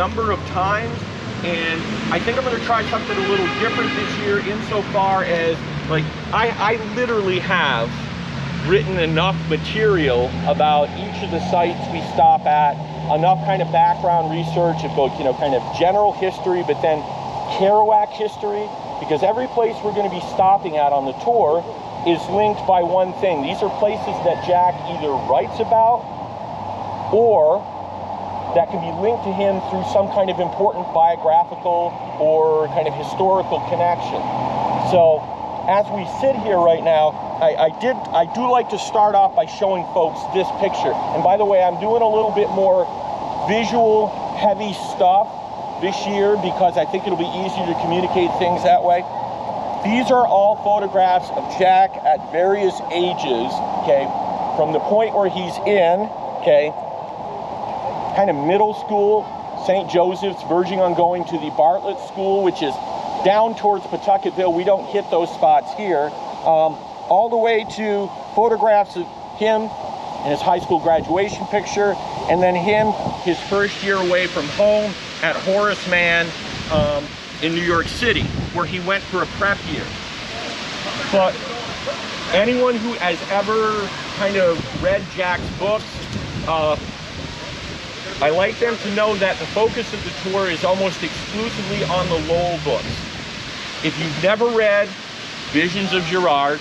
number of times, and I think I'm going to try something a little different this year insofar as, like, I literally have written enough material about each of the sites we stop at, enough kind of background research of both, you know, kind of general history, but then Kerouac history, because every place we're going to be stopping at on the tour is linked by one thing. These are places that Jack either writes about or that can be linked to him through some kind of important biographical or kind of historical connection. So as we sit here right now, I do like to start off by showing folks this picture. And by the way, I'm doing a little bit more visual heavy stuff this year because I think it'll be easier to communicate things that way. These are all photographs of Jack at various ages, okay, from the point where he's in, okay, kind of middle school, St. Joseph's, verging on going to the Bartlett School, which is down towards Pawtucketville. We don't hit those spots here. All the way to photographs of him in his high school graduation picture, and then him his first year away from home at Horace Mann in New York City, where he went for a prep year. But anyone who has ever kind of read Jack's books, I like them to know that the focus of the tour is almost exclusively on the Lowell books. If you've never read Visions of Girard,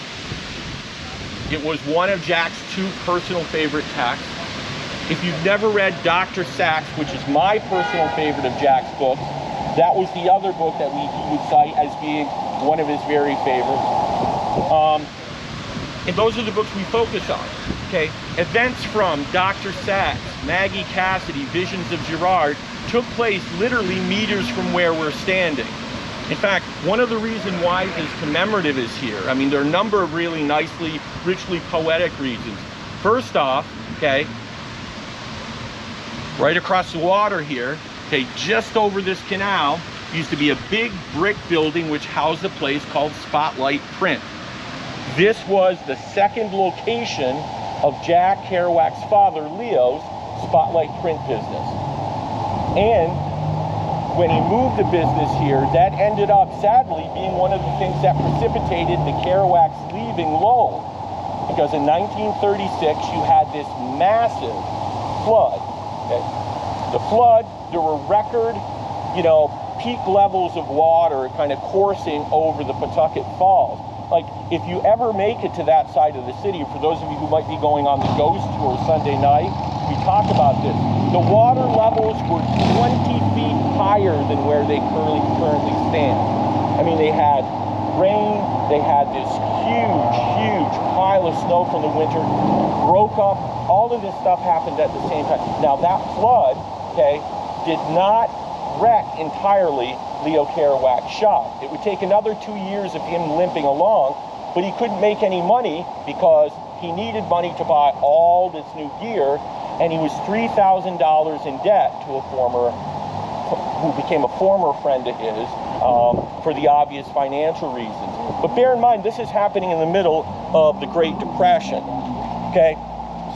it was one of Jack's 2 personal favorite texts. If you've never read Dr. Sachs, which is my personal favorite of Jack's books, that was the other book that he would cite as being one of his very favorites. And those are the books we focus on, okay? Events from Dr. Sachs, Maggie Cassidy, Visions of Girard took place literally meters from where we're standing. In fact, one of the reasons why his commemorative is here, I mean, there are a number of really nicely, richly poetic reasons. First off, okay, right across the water here, okay, just over this canal, used to be a big brick building which housed a place called Spotlight Print. This was the second location of Jack Kerouac's father, Leo's, Spotlight Print business. And when he moved the business here, that ended up, sadly, being one of the things that precipitated the Kerouacs leaving Lowell. Because in 1936, you had this massive flood. Okay? The flood, there were record, you know, peak levels of water kind of coursing over the Pawtucket Falls. Like, if you ever make it to that side of the city, for those of you who might be going on the Ghost Tour Sunday night, we talk about this. The water levels were 20 feet higher than where they currently stand. I mean, they had rain, they had this huge pile of snow from the winter, broke up, all of this stuff happened at the same time. Now that flood, okay, did not wreck entirely Leo Kerouac's shop. It would take another 2 years of him limping along, but he couldn't make any money because he needed money to buy all this new gear, and he was $3,000 in debt to a who became a former friend of his for the obvious financial reasons. But bear in mind, this is happening in the middle of the Great Depression. Okay,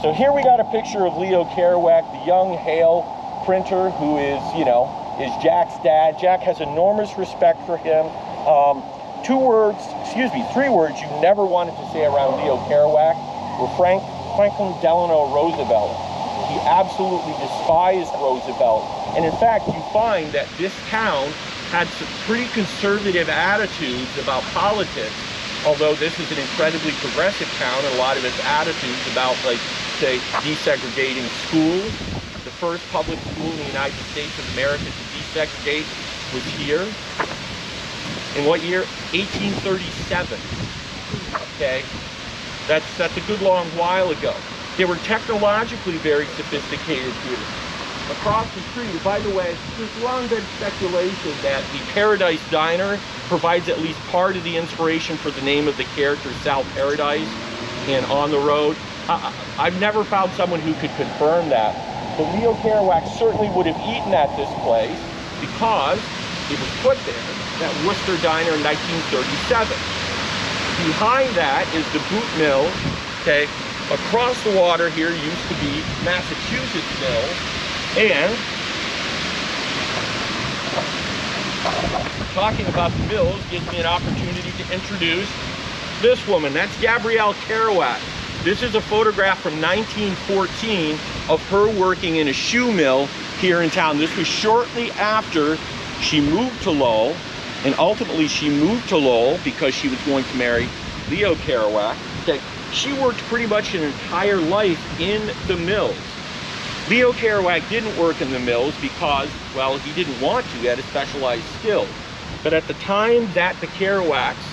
so here we got a picture of Leo Kerouac, the young, hale printer who is, you know, is Jack's dad. Jack has enormous respect for him. 3 words you never wanted to say around Leo Kerouac were Franklin Delano Roosevelt. He absolutely despised Roosevelt. And in fact, you find that this town had some pretty conservative attitudes about politics, although this is an incredibly progressive town, and a lot of its attitudes about, like, say, desegregating schools. The first public school in the United States of America to desegregate was here. In what year? 1837. Okay, that's a good long while ago. They were technologically very sophisticated here. Across the street, by the way, there's long been speculation that the Paradise Diner provides at least part of the inspiration for the name of the character Sal Paradise in On the Road. I've never found someone who could confirm that. But Leo Kerouac certainly would have eaten at this place because it was put there, that Worcester Diner in 1937. Behind that is the boot mill, okay? Across the water here used to be Massachusetts Mill, and talking about the mills gives me an opportunity to introduce this woman. That's Gabrielle Kerouac. This is a photograph from 1914 of her working in a shoe mill here in town. This was shortly after she moved to Lowell, and ultimately she moved to Lowell because she was going to marry Leo Kerouac. Okay. She worked pretty much an entire life in the mills. Leo Kerouac didn't work in the mills because, well, he didn't want to. He had a specialized skill. But at the time that the Kerouacs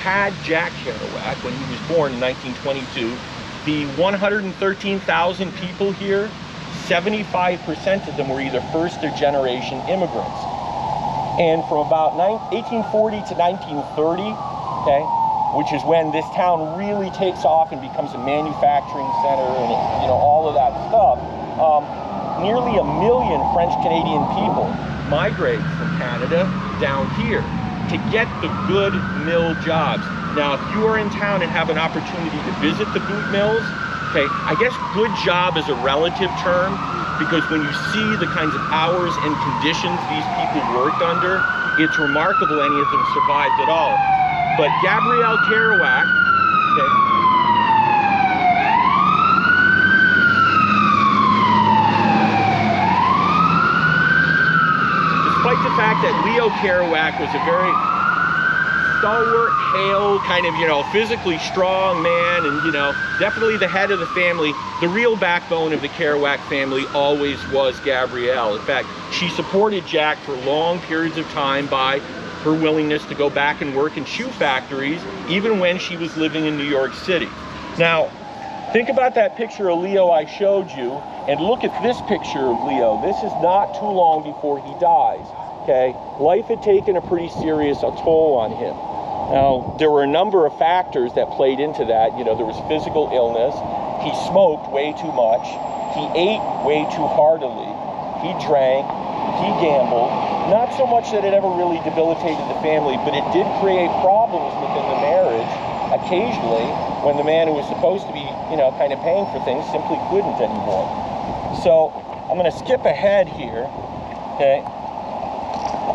had Jack Kerouac, when he was born in 1922, the 113,000 people here, 75% of them were either first or generation immigrants. And from about 1840 to 1930, okay, which is when this town really takes off and becomes a manufacturing center and, you know, all of that stuff, nearly 1 million French-Canadian people migrate from Canada down here to get the good mill jobs. Now, if you are in town and have an opportunity to visit the boot mills, okay, I guess good job is a relative term, because when you see the kinds of hours and conditions these people worked under, it's remarkable any of them survived at all. But Gabrielle Kerouac, okay, despite the fact that Leo Kerouac was a very stalwart, hale, kind of, you know, physically strong man, and, you know, definitely the head of the family, the real backbone of the Kerouac family always was Gabrielle. In fact, she supported Jack for long periods of time by her willingness to go back and work in shoe factories, even when she was living in New York City. Now, think about that picture of Leo I showed you, and look at this picture of Leo. This is not too long before he dies, okay? Life had taken a pretty serious toll on him. Now, there were a number of factors that played into that. You know, there was physical illness. He smoked way too much. He ate way too heartily. He drank. He gambled. Not so much that it ever really debilitated the family, but it did create problems within the marriage occasionally when the man who was supposed to be, you know, kind of paying for things simply couldn't anymore. So I'm going to skip ahead here, okay?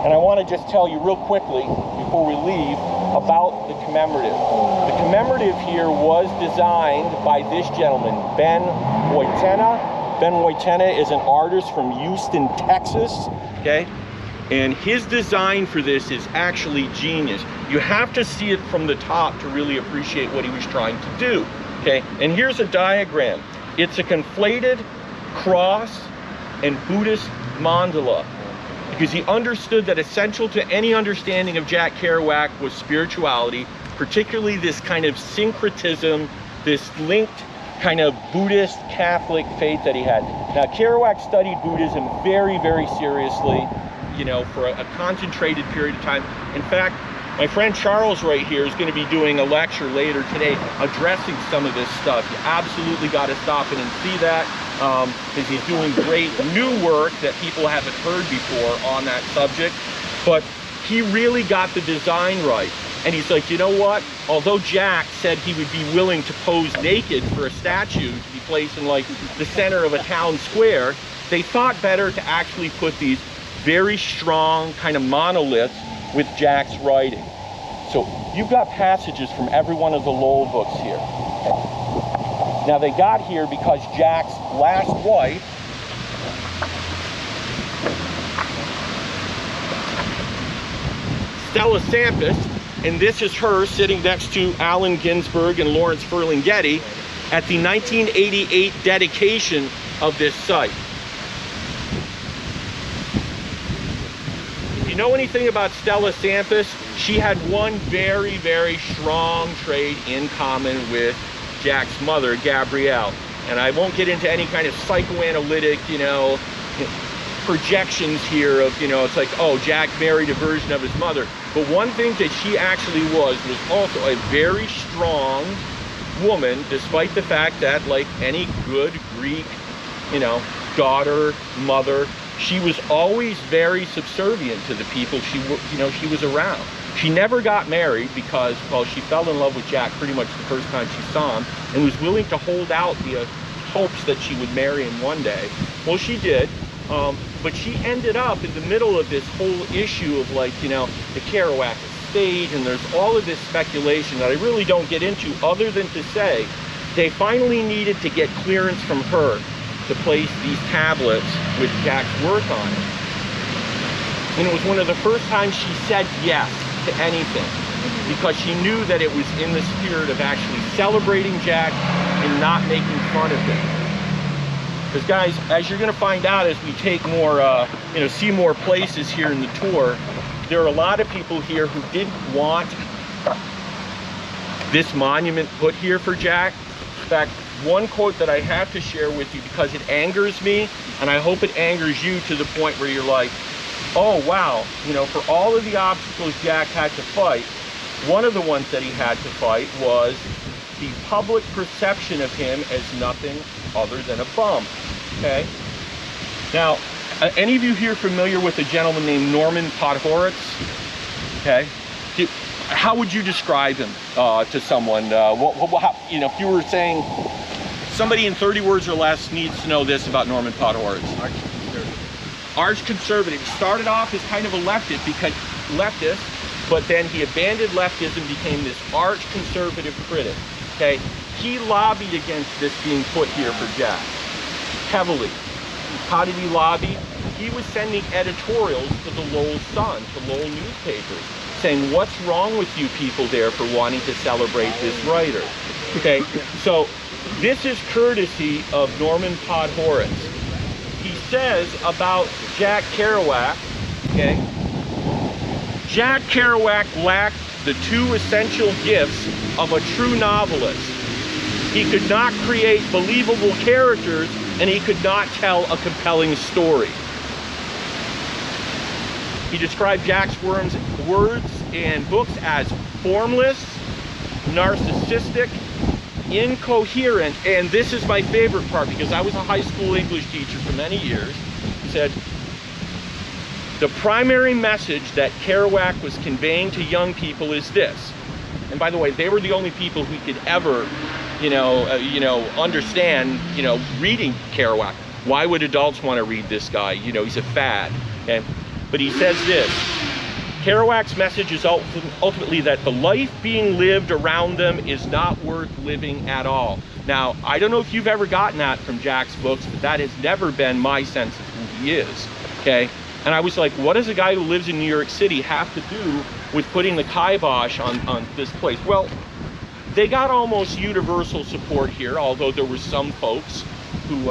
And I want to just tell you real quickly before we leave about the commemorative. The commemorative here was designed by this gentleman, Ben Woitena. Ben Woitena is an artist from Houston, Texas, okay? And his design for this is actually genius. You have to see it from the top to really appreciate what he was trying to do, okay? And here's a diagram. It's a conflated cross and Buddhist mandala, because he understood that essential to any understanding of Jack Kerouac was spirituality, particularly this kind of syncretism, this linked kind of Buddhist Catholic faith that he had. Now, Kerouac studied Buddhism very, very seriously, you know, for a concentrated period of time. In fact, my friend Charles right here is going to be doing a lecture later today addressing some of this stuff. You absolutely got to stop in and see that, because he's doing great new work that people haven't heard before on that subject. But he really got the design right. And he's like, you know what? Although Jack said he would be willing to pose naked for a statue to be placed in like the center of a town square, they thought better to actually put these very strong kind of monoliths with Jack's writing. So you've got passages from every one of the Lowell books here. Okay. Now they got here because Jack's last wife, Stella Sampis, and this is her sitting next to Allen Ginsberg and Lawrence Ferlinghetti at the 1988 dedication of this site. If you know anything about Stella Sampis, she had one very, very strong trait in common with Jack's mother, Gabrielle. And I won't get into any kind of psychoanalytic, you know, projections here of, you know, it's like, oh, Jack married a version of his mother. But one thing that she actually was also a very strong woman, despite the fact that, like any good Greek, you know, daughter, mother, she was always very subservient to the people she was around. She never got married because, well, she fell in love with Jack pretty much the first time she saw him, and was willing to hold out the hopes that she would marry him one day. Well, she did. But she ended up in the middle of this whole issue of, like, you know, the Kerouac estate, and there's all of this speculation that I really don't get into, other than to say they finally needed to get clearance from her to place these tablets with Jack's work on it. And it was one of the first times she said yes to anything, because she knew that it was in the spirit of actually celebrating Jack and not making fun of him. Because guys, as you're going to find out as we take more, you know, see more places here in the tour, there are a lot of people here who didn't want this monument put here for Jack. In fact, one quote that I have to share with you, because it angers me, and I hope it angers you to the point where you're like, oh wow, you know, for all of the obstacles Jack had to fight, one of the ones that he had to fight was the public perception of him as nothing other than a bum. Okay? Now, any of you here familiar with a gentleman named Norman Podhoretz? Okay? How would you describe him to someone? You know, if you were saying somebody in 30 words or less needs to know this about Norman Podhoretz. Arch conservative. He started off as kind of a leftist, but then he abandoned leftism and became this arch conservative critic. Okay, he lobbied against this being put here for Jack heavily. How did he lobby? He was sending editorials to the Lowell Sun, to Lowell newspapers, saying, what's wrong with you people there for wanting to celebrate this writer? Okay, so this is courtesy of Norman Podhoretz. He says about Jack Kerouac, okay, Jack Kerouac lacked the two essential gifts of a true novelist. He could not create believable characters, and he could not tell a compelling story. He described Jack's words and books as formless, narcissistic, incoherent, and this is my favorite part because I was a high school English teacher for many years. He said, the primary message that Kerouac was conveying to young people is this. And by the way, they were the only people who could ever, understand, reading Kerouac. Why would adults want to read this guy? He's a fad. Okay? But he says this, Kerouac's message is ultimately that the life being lived around them is not worth living at all. Now, I don't know if you've ever gotten that from Jack's books, but that has never been my sense of who he is. Okay? And I was like, what does a guy who lives in New York City have to do with putting the kibosh on this place? Well, they got almost universal support here, although there were some folks who,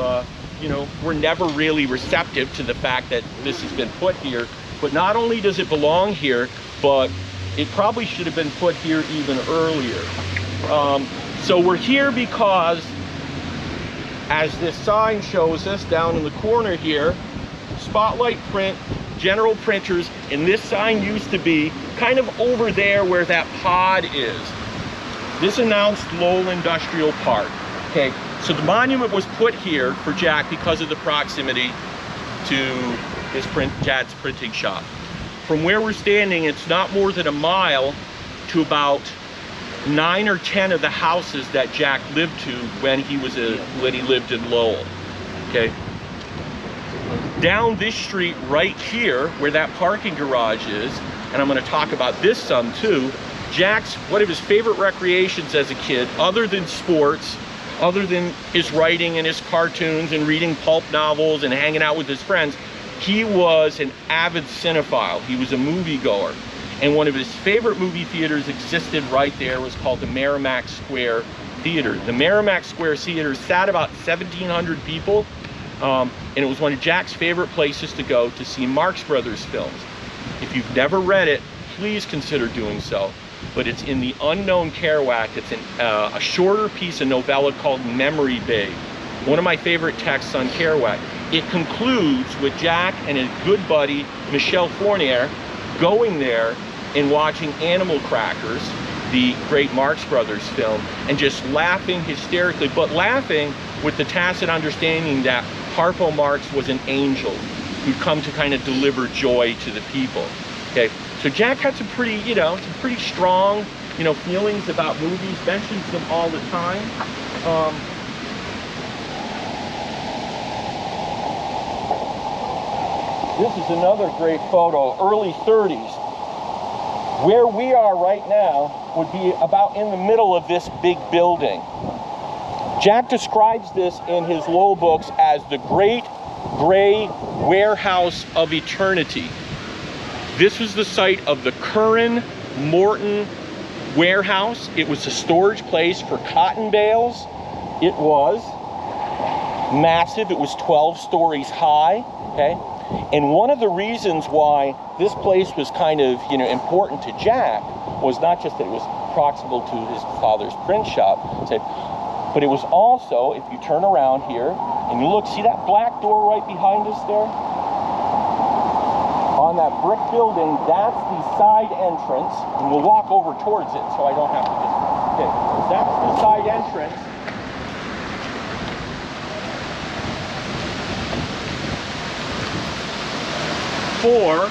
were never really receptive to the fact that this has been put here. But not only does it belong here, but it probably should have been put here even earlier. So we're here because, as this sign shows us down in the corner here, Spotlight Print, General Printers, and this sign used to be kind of over there where that pod is. This announced Lowell Industrial Park. Okay, so the monument was put here for Jack because of the proximity to his Jad's printing shop. From where we're standing, it's not more than a mile to about 9 or 10 of the houses that Jack lived to when he lived in Lowell. Okay. Down this street right here, where that parking garage is, and I'm going to talk about this some too, Jack's, one of his favorite recreations as a kid, other than sports, other than his writing and his cartoons and reading pulp novels and hanging out with his friends, he was an avid cinephile. He was a moviegoer. And one of his favorite movie theaters existed right there. It was called the Merrimack Square Theater. The Merrimack Square Theater sat about 1,700 people. And it was one of Jack's favorite places to go to see Marx Brothers films. If you've never read it, please consider doing so. But it's in The Unknown Kerouac. It's a shorter piece of novella called Memory Bay. One of my favorite texts on Kerouac. It concludes with Jack and his good buddy, Michel Fournier, going there and watching Animal Crackers, the great Marx Brothers film, and just laughing hysterically, but laughing with the tacit understanding that Harpo Marx was an angel who'd come to kind of deliver joy to the people. Okay, so Jack had some pretty, some pretty strong, feelings about movies, mentions them all the time. This is another great photo, early 30s. Where we are right now would be about in the middle of this big building. Jack describes this in his Lowell books as the Great Gray Warehouse of Eternity. This was the site of the Curran Morton warehouse. It was a storage place for cotton bales. It was massive. It was 12 stories high, okay? And one of the reasons why this place was kind of, important to Jack was not just that it was proximal to his father's print shop, but it was also, if you turn around here and you look, see that black door right behind us there? On that brick building, that's the side entrance, and we'll walk over towards it so I don't have to just, okay, that's the side entrance. For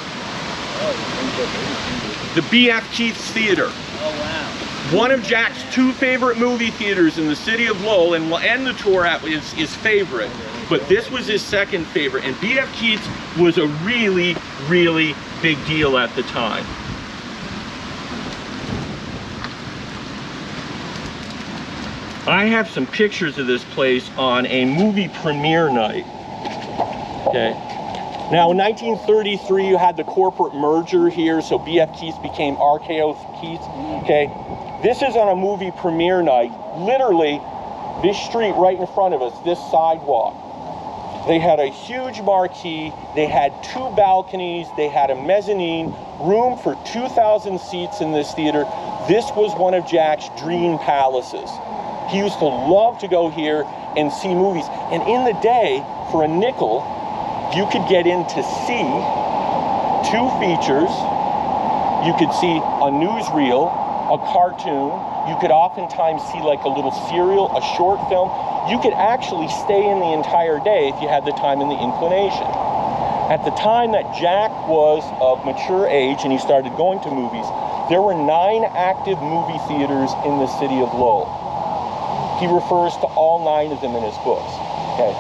the B.F. Keith's Theater. Oh, wow. One of Jack's 2 favorite movie theaters in the city of Lowell, and we'll end the tour at his favorite. But this was his second favorite, and B.F. Keith's was a really, really big deal at the time. I have some pictures of this place on a movie premiere night. Okay. Now, in 1933, you had the corporate merger here, so B.F. Keith's became RKO Keith's. Okay. This is on a movie premiere night. Literally, this street right in front of us, this sidewalk. They had a huge marquee, they had 2 balconies, they had a mezzanine, room for 2,000 seats in this theater. This was one of Jack's dream palaces. He used to love to go here and see movies. And in the day, for a nickel, you could get in to see 2 features. You could see a newsreel, a cartoon. You could oftentimes see like a little serial, a short film. You could actually stay in the entire day if you had the time and the inclination. At the time that Jack was of mature age and he started going to movies, there were 9 active movie theaters in the city of Lowell. He refers to all 9 of them in his books. Okay.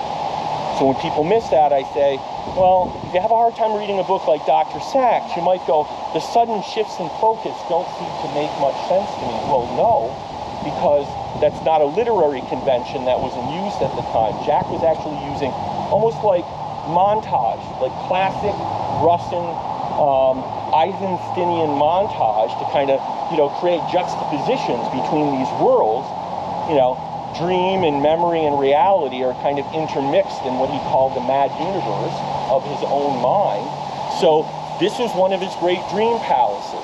So when people miss that, I say, well, if you have a hard time reading a book like Dr. Sachs, you might go, the sudden shifts in focus don't seem to make much sense to me. Well, no, because that's not a literary convention that was in use at the time. Jack was actually using almost like montage, like classic Russian Eisensteinian montage to kind of, create juxtapositions between these worlds. Dream and memory and reality are kind of intermixed in what he called the mad universe of his own mind. So this was one of his great dream palaces.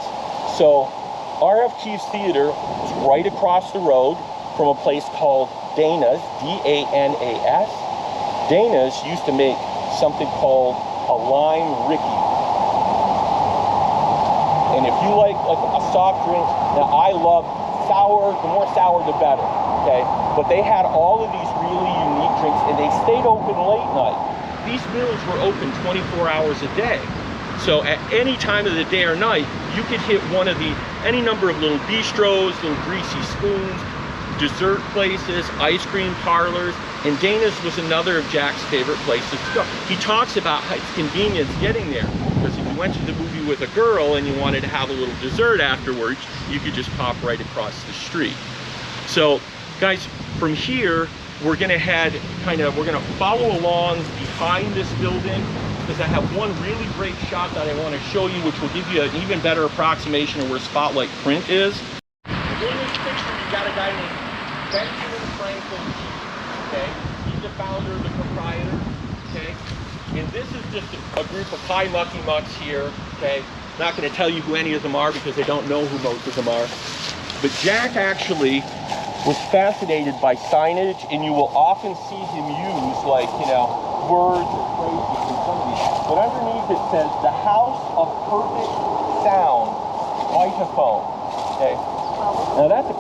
So R.F. Keith's Theater was right across the road from a place called Dana's, D-A-N-A-S. Dana's used to make something called a lime Ricky. And if you like a soft drink, now I love sour, the more sour the better, okay? But they had all of these really unique drinks, and they stayed open late night. These mills were open 24 hours a day. So at any time of the day or night, you could hit one of any number of little bistros, little greasy spoons, dessert places, ice cream parlors, and Dana's was another of Jack's favorite places to go. He talks about its convenience getting there, because if you went to the movie with a girl and you wanted to have a little dessert afterwards, you could just pop right across the street. So guys, from here, we're gonna we're gonna follow along behind this building, because I have one really great shot that I want to show you, which will give you an even better approximation of where Spotlight Print is. In this picture, you got a guy named Benjamin Franklin Keith, okay? He's the founder, the proprietor, okay? And this is just a group of high mucky mucks here, okay? Not going to tell you who any of them are because they don't know who most of them are. But Jack actually was fascinated by signage, and you will often see him use, like, words or phrases in some of these. But underneath it says, the House of Perfect Sound, Vitaphone, okay? Now that's a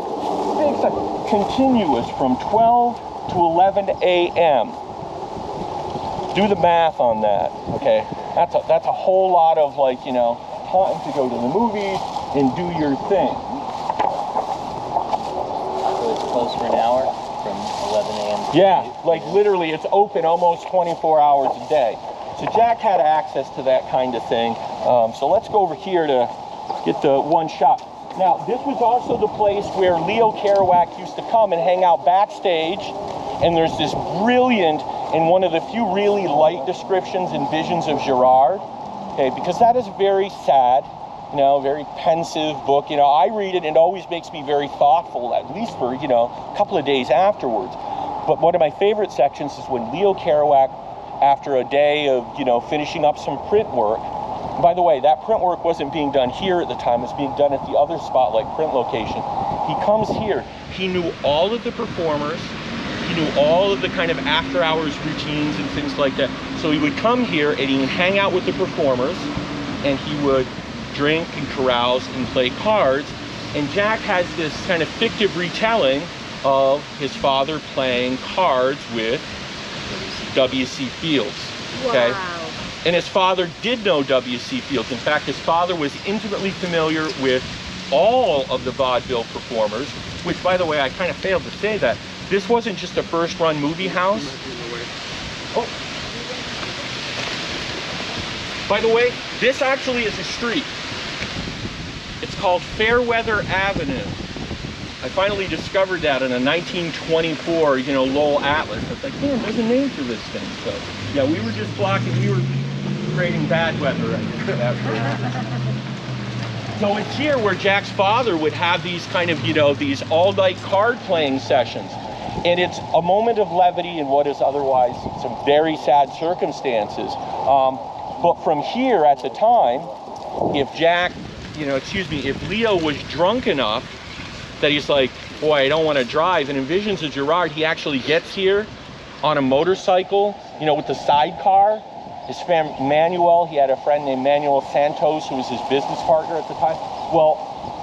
big, continuous from 12 to 11 a.m. Do the math on that, okay? That's a whole lot of, time to go to the movies and do your thing. So it's closed for an hour from 11 a.m. Yeah, like literally it's open almost 24 hours a day. So Jack had access to that kind of thing. So let's go over here to get the one shot. Now, this was also the place where Leo Kerouac used to come and hang out backstage. And there's this brilliant and one of the few really light descriptions and visions of Girard. Okay, because that is very sad, you know, very pensive book. You know, I read it and it always makes me very thoughtful, at least for, you know, a couple of days afterwards. But one of my favorite sections is when Leo Kerouac, after a day of, you know, finishing up some print work. By the way, that print work wasn't being done here at the time, it was being done at the other Spotlight print location. He comes here, he knew all of the performers, he knew all of the kind of after hours routines and things like that. So he would come here and he would hang out with the performers and he would drink and carouse and play cards. And Jack has this kind of fictive retelling of his father playing cards with W.C. Fields. Okay? Wow. And his father did know W.C. Fields. In fact, his father was intimately familiar with all of the vaudeville performers, which, by the way, I kind of failed to say that. This wasn't just a first-run movie house. Oh. By the way, this actually is a street. It's called Fairweather Avenue. I finally discovered that in a 1924, you know, Lowell Atlas. I was like, man, there's a name for this thing. So, yeah, we were just blocking, we were creating bad weather after. So it's here where Jack's father would have these kind of, you know, these all-night card playing sessions. And it's a moment of levity in what is otherwise some very sad circumstances. But from here at the time, if Jack, you know, excuse me, if Leo was drunk enough that he's like, boy, I don't want to drive, and in Visions of Girard, he actually gets here on a motorcycle, you know, with the sidecar. His friend Manuel, he had a friend named Manuel Santos, who was his business partner at the time. Well,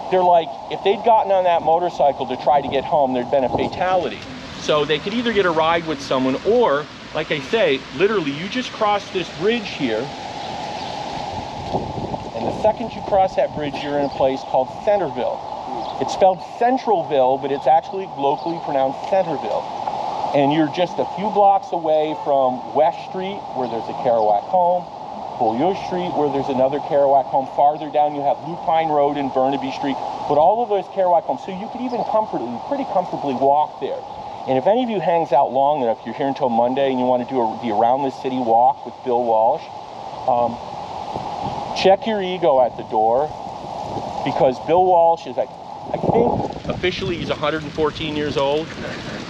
they're like, if they'd gotten on that motorcycle to try to get home, there'd been a fatality. So they could either get a ride with someone, or, like I say, literally, you just cross this bridge here, and the second you cross that bridge, you're in a place called Centerville. It's spelled Centralville, but it's actually locally pronounced Centerville. And you're just a few blocks away from West Street, where there's a Kerouac home, Beaulieu Street, where there's another Kerouac home. Farther down, you have Lupine Road and Burnaby Street, but all of those Kerouac homes. So you could even pretty comfortably walk there. And if any of you hangs out long enough, you're here until Monday and you want to do the Around the City walk with Bill Walsh, check your ego at the door, because Bill Walsh is, like, I think officially he's 114 years old,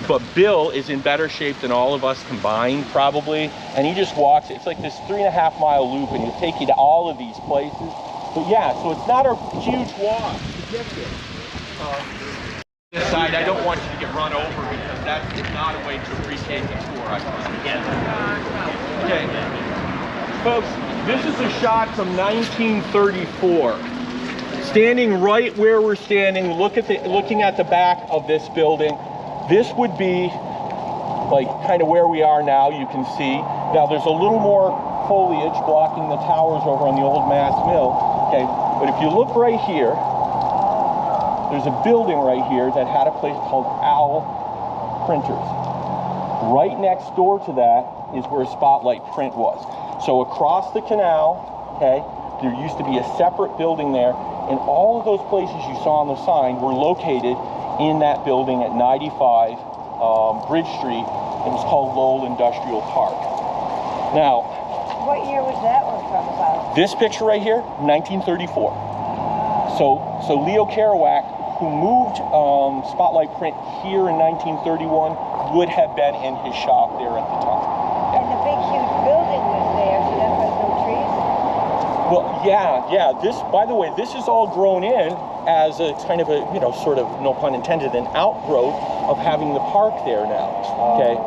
but Bill is in better shape than all of us combined, probably. And he just walks, it's like this 3.5 mile loop, and he'll take you to all of these places. But yeah, so it's not a huge walk to get there. This side, I don't want you to get run over, because that's not a way to appreciate the tour, I find. Okay, folks, this is a shot from 1934. Standing right where we're standing, looking at the back of this building, this would be like kind of where we are now, you can see. Now there's a little more foliage blocking the towers over on the old Mass Mill, okay? But if you look right here, there's a building right here that had a place called Owl Printers. Right next door to that is where Spotlight Print was. So across the canal, okay, there used to be a separate building there, and all of those places you saw on the sign were located in that building at 95 Bridge Street. It was called Lowell Industrial Park. Now, What year was that one from about? this picture right here, 1934. So Leo Kerouac, who moved Spotlight Print here in 1931, would have been in his shop there at the time. And the big huge building was there, so that was no trees? Well, yeah. This, by the way, this is all grown in as a kind of a, you know, sort of, no pun intended, an outgrowth of having the park there now, okay?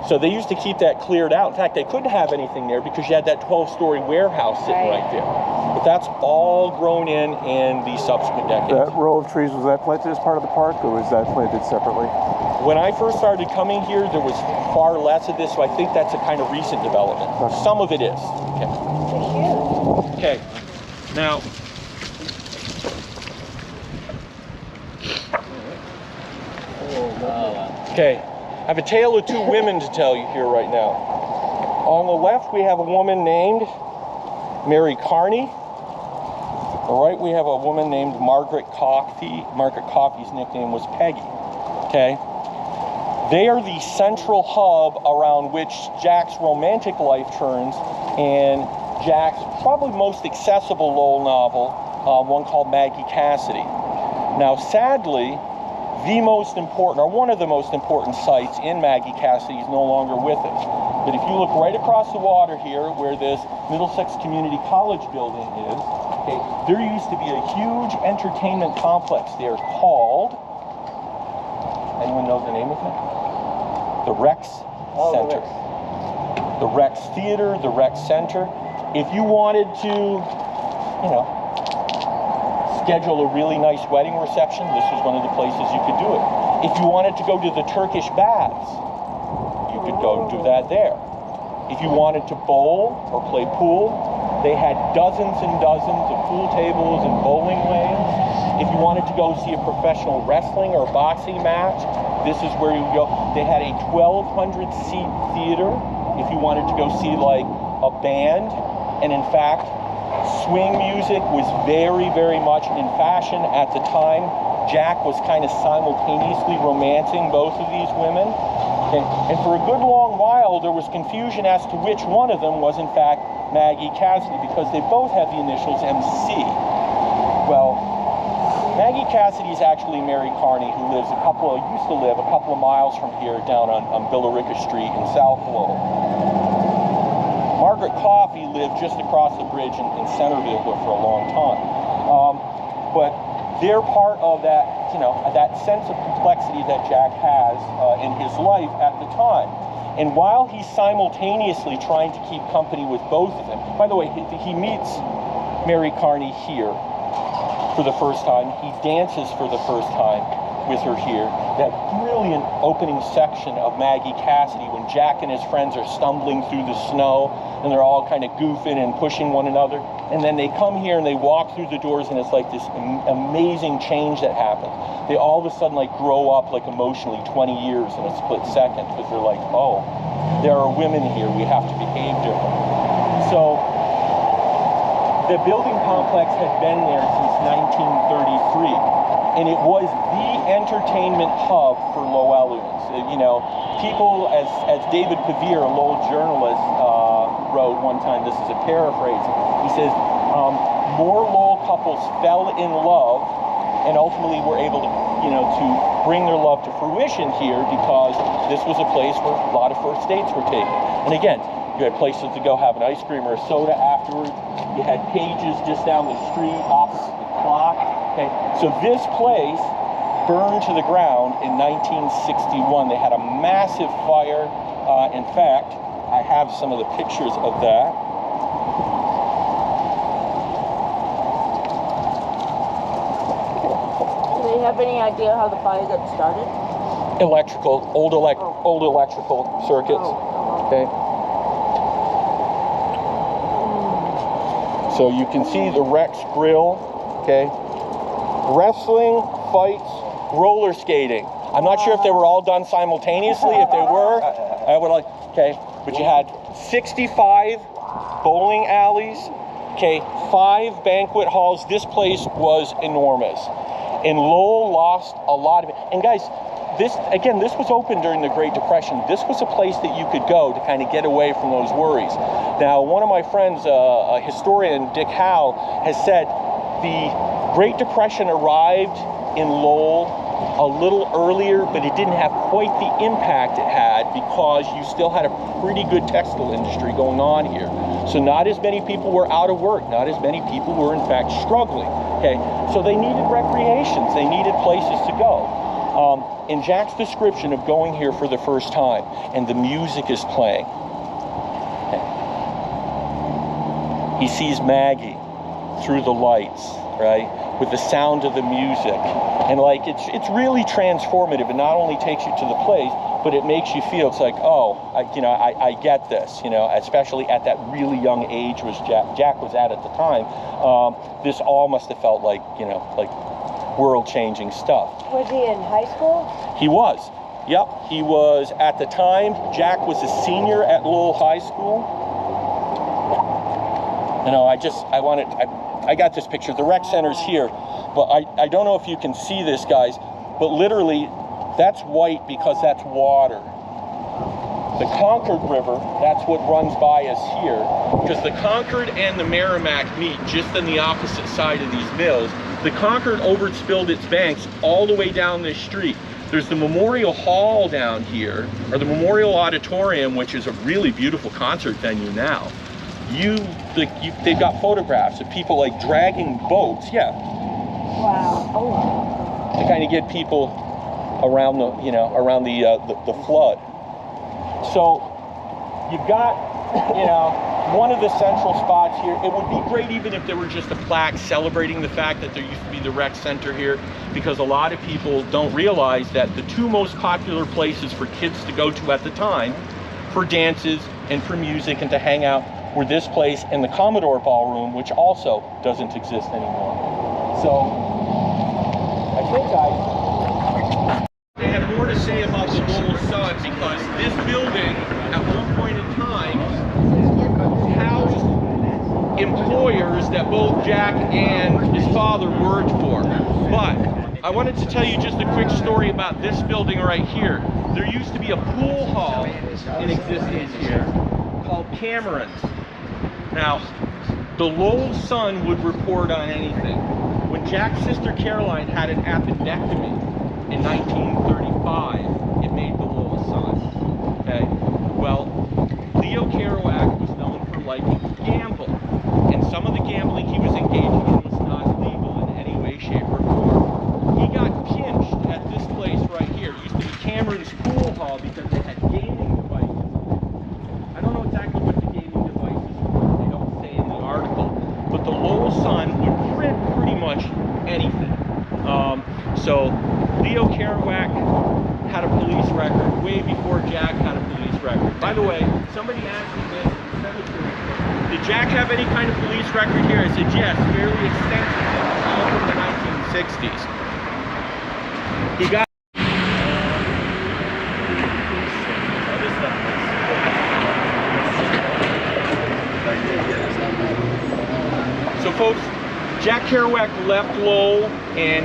So they used to keep that cleared out. In fact, they couldn't have anything there because you had that 12-story warehouse sitting right there. But that's all grown in the subsequent decades. That row of trees, was that planted as part of the park, or was that planted separately? When I first started coming here, there was far less of this, so I think that's a kind of recent development. Some of it is. Okay. It's huge. Okay. Now, okay, I have a tale of two women to tell you here right now. On the left, we have a woman named Mary Carney. On the right, we have a woman named Margaret Coffey. Margaret Coffey's nickname was Peggy. Okay? They are the central hub around which Jack's romantic life turns, and Jack's probably most accessible Lowell novel, one called Maggie Cassidy. Now, sadly, the most important, or one of the most important sites in Maggie Cassidy is no longer with us. But if you look right across the water here, where this Middlesex Community College building is, okay, there used to be a huge entertainment complex there called, anyone know the name of it? The Rex Center. The Rex Theater, the Rex Center. If you wanted to, you know, schedule a really nice wedding reception, this was one of the places you could do it. If you wanted to go to the Turkish baths, you could go do that there. If you wanted to bowl or play pool, they had dozens and dozens of pool tables and bowling lanes. If you wanted to go see a professional wrestling or boxing match, this is where you go. They had a 1,200 seat theater if you wanted to go see like a band. And in fact, swing music was very, very much in fashion at the time. Jack was kind of simultaneously romancing both of these women. And for a good long while, there was confusion as to which one of them was in fact Maggie Cassidy, because they both have the initials MC. Well, Maggie Cassidy is actually Mary Carney, who used to live a couple of miles from here down on Billerica Street in South Lowell. Margaret Coffey lived just across the bridge in Centerville here for a long time. But they're part of that, you know, that sense of complexity that Jack has in his life at the time. And while he's simultaneously trying to keep company with both of them, by the way, he meets Mary Carney here for the first time. He dances for the first time with her here. That brilliant opening section of Maggie Cassidy when Jack and his friends are stumbling through the snow and they're all kind of goofing and pushing one another. And then they come here and they walk through the doors, and it's like this amazing change that happens. They all of a sudden like grow up like emotionally 20 years in a split second, because they're like, oh, there are women here, we have to behave differently. So the building complex had been there since 1933, and it was the entertainment hub for Lowellians. You know, people, as David Pavir, a Lowell journalist, wrote one time, this is a paraphrase, he says, more Lowell couples fell in love and ultimately were able to, you know, to bring their love to fruition here, because this was a place where a lot of first dates were taken. And again, you had places to go have an ice cream or a soda afterwards. You had Pages just down the street opposite the clock. Okay, so this place burned to the ground in 1961. They had a massive fire. In fact, I have some of the pictures of that. Do they have any idea how the fire got started? Electrical, old electrical circuits. Okay. So you can see the Rex Grill. Okay. Wrestling, fights, roller skating. I'm not sure if they were all done simultaneously. If they were, I would like. Okay. But you had 65 bowling alleys. Okay. 5 banquet halls. This place was enormous. And Lowell lost a lot of it. And guys, this was open during the Great Depression. This was a place that you could go to kind of get away from those worries. Now, one of my friends, a historian, Dick Howe, has said the Great Depression arrived in Lowell a little earlier, but it didn't have quite the impact it had because you still had a pretty good textile industry going on here. So not as many people were out of work, not as many people were in fact struggling. Okay, so they needed recreations, they needed places to go. In Jack's description of going here for the first time, and the music is playing, okay, he sees Maggie through the lights, right, with the sound of the music, and like it's really transformative. It not only takes you to the place, but it makes you feel, it's like, oh, I get this, you know, especially at that really young age was Jack was at the time. This all must have felt like, you know, like world-changing stuff. Was he in high school? He was. Yep, he was, at the time, Jack was a senior at Lowell High School. You know, I got this picture. The rec center's here, but I don't know if you can see this, guys, but literally, that's white because that's water. The Concord River, that's what runs by us here, because the Concord and the Merrimack meet just on the opposite side of these mills. The Concord overspilled its banks all the way down this street. There's the Memorial Hall down here, or the Memorial Auditorium, which is a really beautiful concert venue now. They've got photographs of people like dragging boats, yeah. Wow. Oh. To kind of get people around the, you know, around the flood. So you've got, you know, one of the central spots here. It would be great even if there were just a plaque celebrating the fact that there used to be the rec center here, because a lot of people don't realize that the two most popular places for kids to go to at the time for dances and for music and to hang out were this place and the Commodore Ballroom, which also doesn't exist anymore. So I think they have more to say about the Lowell Sun, because this building at one point in time housed employers that both Jack and his father worked for. But I wanted to tell you just a quick story about this building right here. There used to be a pool hall in existence here called Cameron's. Now, the Lowell Sun would report on anything. When Jack's sister Caroline had an appendectomy in 1935, it made the Lowell Sun. Okay? Well, Leo Kerouac was known for liking to gamble, and some of the gambling he was engaging in was not legal in any way, shape, or form. He got pinched at this place right here. It used to be Cameron's Pool Hall because they had gaming devices. I don't know exactly what the gaming devices were. They don't say in the article, but the Lowell Sun would print pretty much anything. So Leo Kerouac had a police record way before Jack had a police record. By the way, somebody asked me this in the cemetery, did Jack have any kind of police record here? I said yes, fairly extensive. All from the 1960s. He got so folks, Jack Kerouac left Lowell in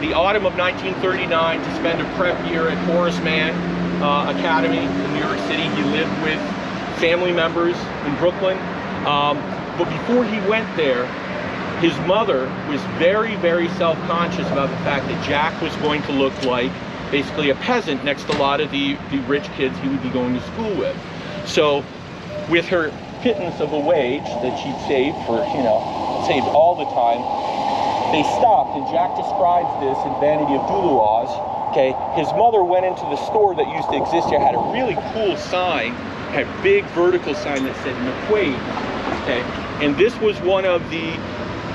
the autumn of 1939 to spend a prep year at Horace Mann Academy in New York City. He lived with family members in Brooklyn. But before he went there, his mother was very, very self-conscious about the fact that Jack was going to look like basically a peasant next to a lot of the rich kids he would be going to school with. So with her pittance of a wage that she'd saved for, you know, saved all the time, they stopped, and Jack describes this in Vanity of Doulouas. Okay, his mother went into the store that used to exist here, had a really cool sign, had a big vertical sign that said McQuaid. Okay, and this was one of the,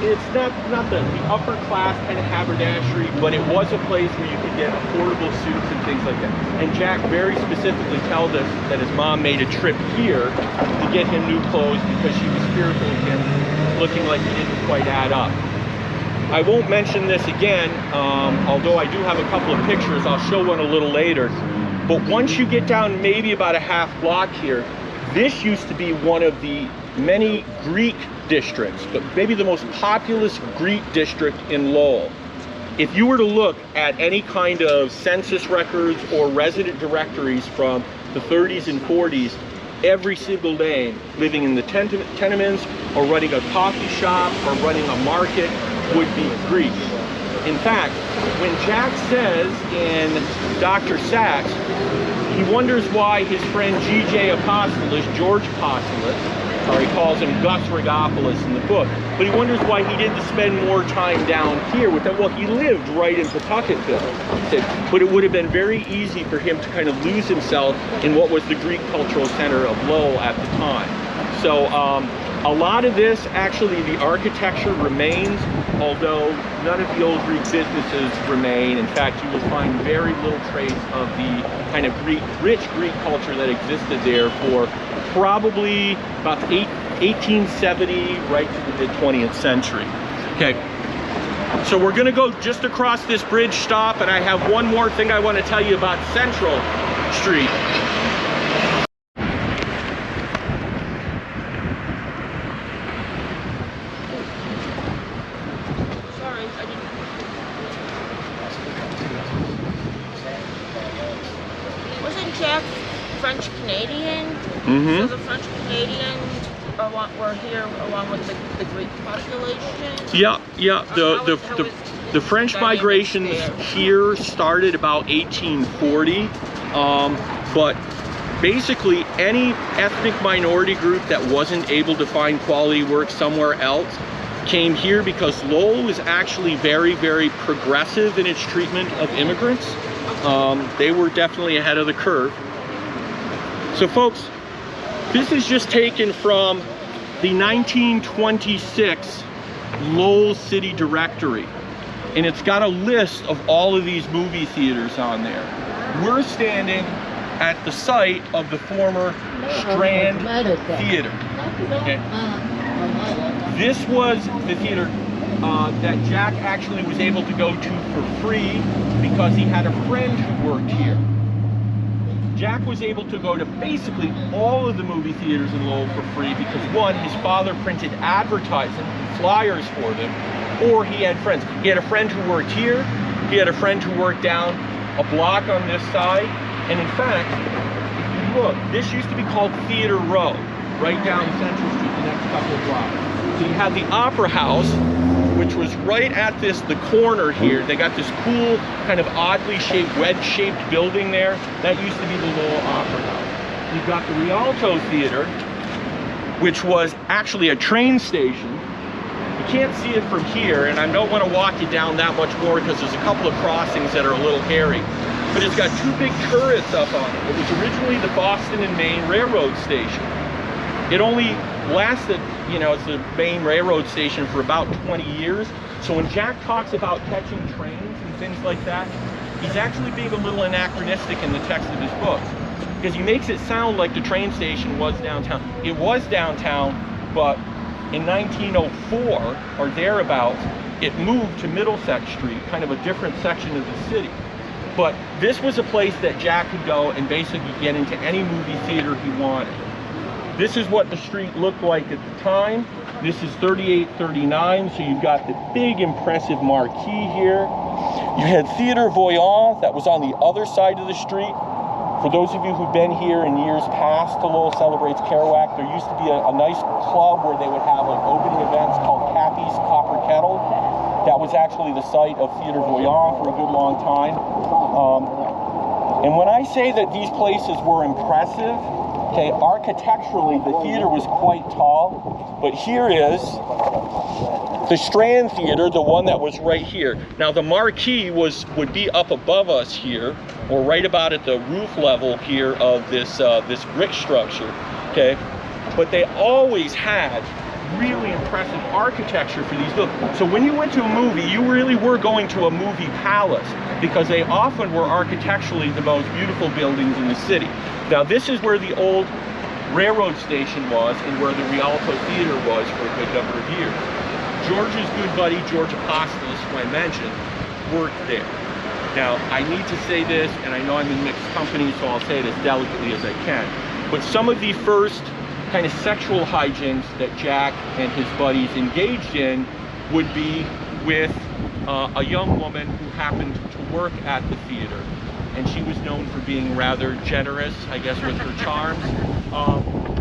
it's not the upper class kind of haberdashery, but it was a place where you could get affordable suits and things like that. And Jack very specifically tells us that his mom made a trip here to get him new clothes because she was fearful of him looking like he didn't quite add up. I won't mention this again, although I do have a couple of pictures. I'll show one a little later. But once you get down maybe about a half block here, this used to be one of the many Greek districts, but maybe the most populous Greek district in Lowell. If you were to look at any kind of census records or resident directories from the 30s and 40s, every single name living in the tenements or running a coffee shop or running a market would be Greek. In fact, when Jack says in Dr. Sachs, he wonders why his friend G.J. Apostolus, George Apostolus, or he calls him Gus Rigopoulos in the book, but he wonders why he didn't spend more time down here with them. Well, he lived right in Pawtucketville, but it would have been very easy for him to kind of lose himself in what was the Greek cultural center of Lowell at the time. So a lot of this, actually, the architecture remains, although none of the old Greek businesses remain. In fact, you will find very little trace of the kind of rich Greek culture that existed there for probably about 1870 right to the mid-20th century. Okay, So we're gonna go just across this bridge stop, and I have one more thing I want to tell you about Central Street. Sorry, I didn't. Wasn't Jack French Canadian? So the French Canadians were here along with the Greek population. Yeah, yeah. The French migrations here started about 1840, but basically any ethnic minority group that wasn't able to find quality work somewhere else came here, because Lowell is actually very, very progressive in its treatment of immigrants. They were definitely ahead of the curve. So folks, this is just taken from the 1926 Lowell City Directory, and it's got a list of all of these movie theaters on there. We're standing at the site of the former Strand Theater. Okay. This was the theater that Jack actually was able to go to for free because he had a friend who worked here. Jack was able to go to basically all of the movie theaters in Lowell for free because, one, his father printed advertising flyers for them, or he had friends. He had a friend who worked here, he had a friend who worked down a block on this side, and in fact, if you look, this used to be called Theater Row, right down Central Street, the next couple of blocks. So you had the Opera House, which was right at the corner here. They got this cool, kind of oddly shaped, wedge-shaped building there. That used to be the Lowell Opera House. You've got the Rialto Theater, which was actually a train station. You can't see it from here, and I don't want to walk you down that much more because there's a couple of crossings that are a little hairy. But it's got two big turrets up on it. It was originally the Boston and Maine Railroad Station. It only lasted, you know, it's the main railroad station for about 20 years. So when Jack talks about catching trains and things like that, he's actually being a little anachronistic in the text of his books, because he makes it sound like the train station was downtown. It was downtown, but in 1904 or thereabouts, it moved to Middlesex Street, kind of a different section of the city. But this was a place that Jack could go and basically get into any movie theater he wanted. This is what the street looked like at the time. This is 3839, so you've got the big impressive marquee here. You had Theater Voyant that was on the other side of the street. For those of you who've been here in years past to Lowell Celebrates Kerouac, there used to be a nice club where they would have like opening events called Cappy's Copper Kettle. That was actually the site of Theater Voyant for a good long time. And when I say that these places were impressive, okay, architecturally, the theater was quite tall, but here is the Strand Theater, the one that was right here. Now, the marquee would be up above us here, or right about at the roof level here of this this brick structure, okay? But they always had really impressive architecture for these buildings. So when you went to a movie, you really were going to a movie palace, because they often were architecturally the most beautiful buildings in the city. Now, this is where the old railroad station was and where the Rialto Theater was for a good number of years. George's good buddy, George Apostos, who I mentioned, worked there. Now, I need to say this, and I know I'm in mixed company, so I'll say it as delicately as I can, but some of the first kind of sexual hijinks that Jack and his buddies engaged in would be with a young woman who happened to work at the theater. And she was known for being rather generous, I guess, with her charms.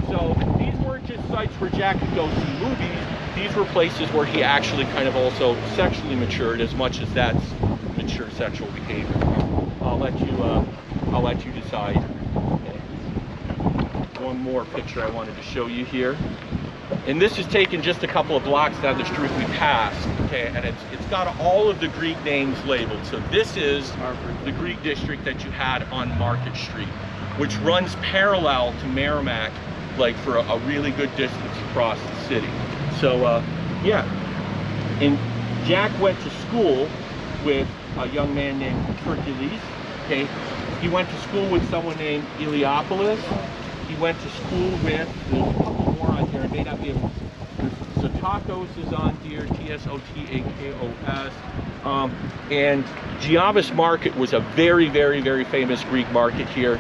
So these weren't just sites where Jack could go see movies. These were places where he actually kind of also sexually matured, as much as that's mature sexual behavior. I'll let you decide. Okay. One more picture I wanted to show you here. And this is taken just a couple of blocks down the street we passed, okay, and it's got all of the Greek names labeled. So this is the Greek district that you had on Market Street, which runs parallel to Merrimack, like for a really good distance across the city. So yeah, and Jack went to school with a young man named Hercules, okay. He went to school with someone named Iliopolis. He went to school with, there's a couple more on here, I may not be able to, so Tacos is on here, T-S-O-T-A-K-O-S. And Giavas Market was a very, very, very famous Greek market here.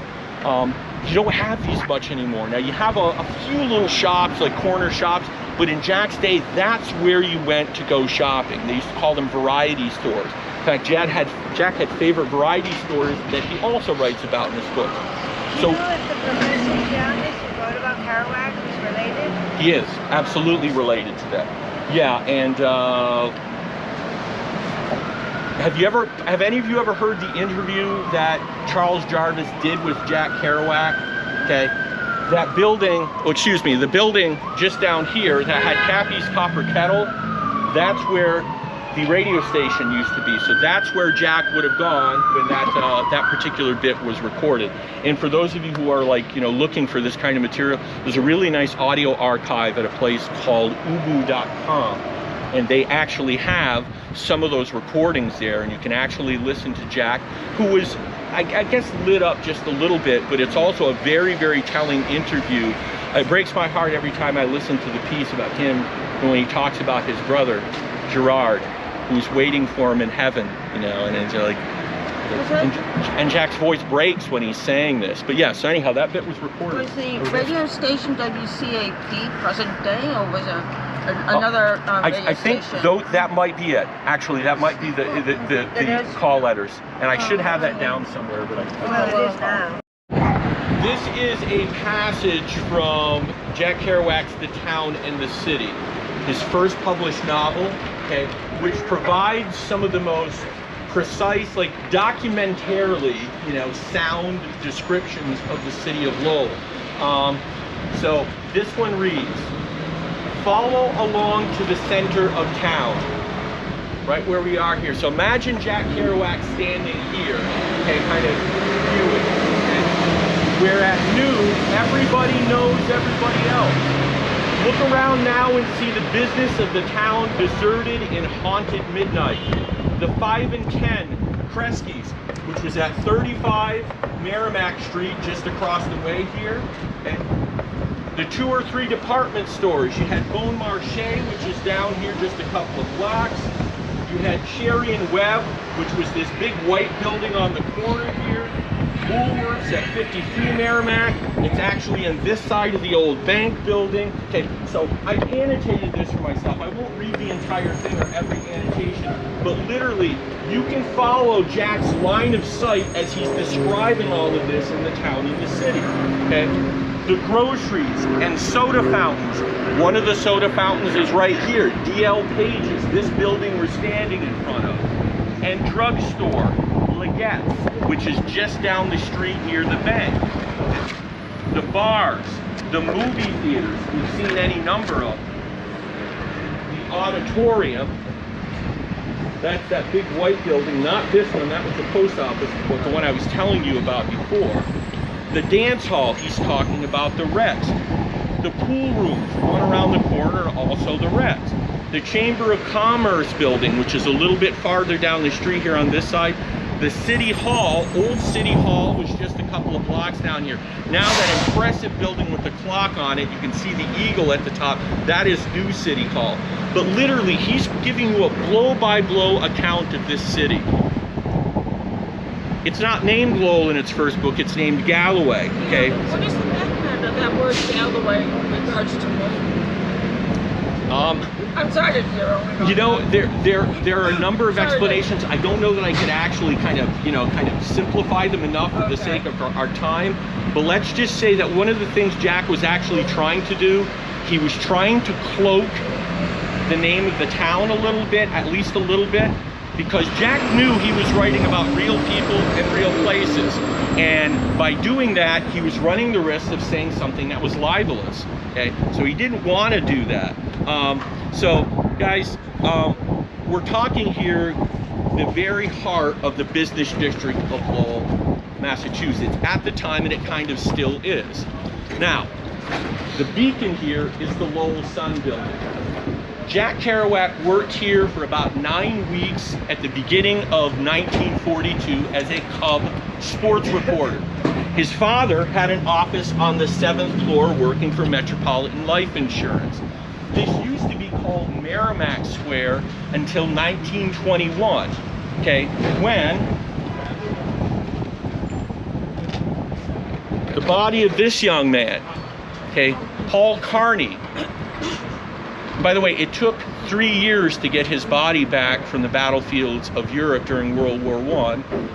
You don't have these much anymore. Now you have a few little shops, like corner shops, but in Jack's day, that's where you went to go shopping. They used to call them variety stores. In fact, Jack had favorite variety stores that he also writes about in his book. Do you know if the Professor Giannis who wrote about Kerouac was related? He is absolutely related to that. Yeah, and have any of you ever heard the interview that Charles Jarvis did with Jack Kerouac? Okay, that building, the building just down here that had Cappy's Copper Kettle, that's where the radio station used to be. So that's where Jack would have gone when that particular bit was recorded. And for those of you who are looking for this kind of material, there's a really nice audio archive at a place called ubu.com. And they actually have some of those recordings there, and you can actually listen to Jack, who was, I guess, lit up just a little bit, but it's also a very, very telling interview. It breaks my heart every time I listen to the piece about him when he talks about his brother, Gerard, who's waiting for him in heaven, and it's like, and Jack's voice breaks when he's saying this. But yeah, so anyhow, that bit was recorded. Was the radio station WCAP present day, or was it another radio I think station? that might be it. Actually, that might be the call letters. And I should have that down somewhere, but Well, it is now. This is a passage from Jack Kerouac's The Town and the City, his first published novel, okay, which provides some of the most precise, documentarily, sound descriptions of the city of Lowell. So this one reads, follow along to the center of town, right where we are here. So imagine Jack Kerouac standing here, okay, kind of viewing, okay? Where at noon, everybody knows everybody else. Look around now and see the business of the town deserted in haunted midnight. The 5 and 10 Kresge's, which was at 35 Merrimack Street, just across the way here. And the 2 or 3 department stores. You had Bon Marché, which is down here just a couple of blocks. You had Cherry and Webb, which was this big white building on the corner here. Woolworths at 53 Merrimack. It's actually on this side of the old bank building. Okay, so I annotated this for myself. I won't read the entire thing or every annotation, but literally you can follow Jack's line of sight as he's describing all of this in the town and the city. Okay, the groceries and soda fountains. One of the soda fountains is right here, D.L. Page's, this building we're standing in front of. And drugstore, Legette's, which is just down the street near the bank. The bars, the movie theaters, we've seen any number of them. The auditorium, that's that big white building, not this one, that was the post office, but the one I was telling you about before. The dance hall, he's talking about the Ritz. The pool rooms, one around the corner, also the Ritz. The Chamber of Commerce building, which is a little bit farther down the street here on this side. The City Hall, old City Hall, was just a couple of blocks down here. Now that impressive building with the clock on it, you can see the eagle at the top, that is new City Hall. But literally, he's giving you a blow-by-blow account of this city. It's not named Lowell in its first book, it's named Galloway, okay? What is the background of that word Galloway in regards to Lowell? I'm sorry to there are a number of explanations. I don't know that I could actually kind of simplify them enough for the sake of our time. But let's just say that one of the things Jack was actually trying to do, he was trying to cloak the name of the town a little bit, at least a little bit, because Jack knew he was writing about real people and real places. And by doing that, he was running the risk of saying something that was libelous. Okay, so he didn't want to do that. So guys, we're talking here the very heart of the business district of Lowell, Massachusetts at the time, and it kind of still is. Now, the beacon here is the Lowell Sun building. Jack Kerouac worked here for about 9 weeks at the beginning of 1942 as a Cub sports reporter. His father had an office on the 7th floor working for Metropolitan Life Insurance. This used to be called called Merrimack Square until 1921, okay, when the body of this young man, okay, Paul Carney. By the way, it took 3 years to get his body back from the battlefields of Europe during World War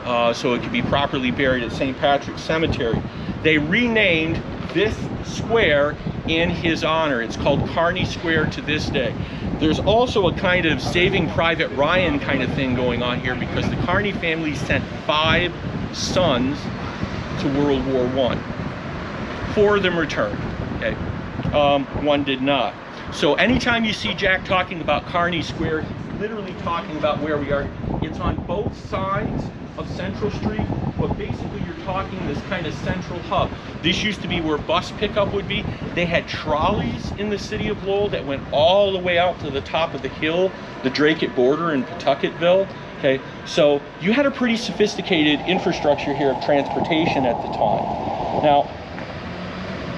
I, so it could be properly buried at St. Patrick's Cemetery. They renamed this square in his honor. It's called Carney Square to this day. There's also a kind of Saving Private Ryan kind of thing going on here, because the Carney family sent 5 sons to World War I. 4 of them returned, okay? 1 did not. So anytime you see Jack talking about Carney Square, he's literally talking about where we are. It's on both sides of Central Street, but basically you're talking this kind of central hub. This used to be where bus pickup would be. They had trolleys in the city of Lowell that went all the way out to the top of the hill, the Drake border in Pawtucketville. Okay, so you had a pretty sophisticated infrastructure here of transportation at the time. Now,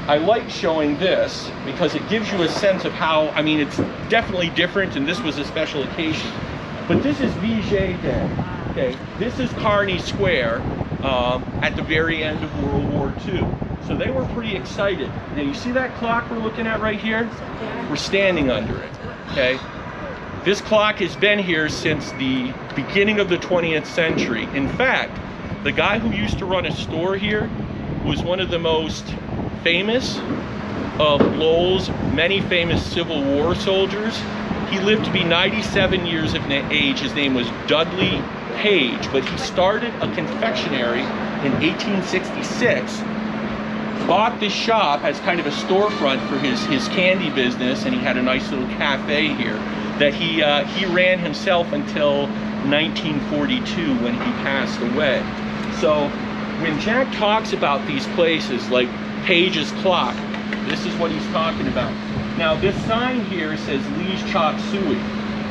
I like showing this because it gives you a sense of how, I mean, it's definitely different, and this was a special occasion. But this is VJ Day, okay? This is Carney Square at the very end of World War II. So they were pretty excited. Now you see that clock we're looking at right here? We're standing under it, okay? This clock has been here since the beginning of the 20th century. In fact, the guy who used to run a store here was one of the most famous of Lowell's many famous Civil War soldiers. He lived to be 97 years of age. His name was Dudley Page, but he started a confectionery in 1866, bought this shop as kind of a storefront for his candy business, and he had a nice little cafe here that he ran himself until 1942 when he passed away. So when Jack talks about these places like Page's Clock, this is what he's talking about. Now this sign here says Lee's Chop Suey.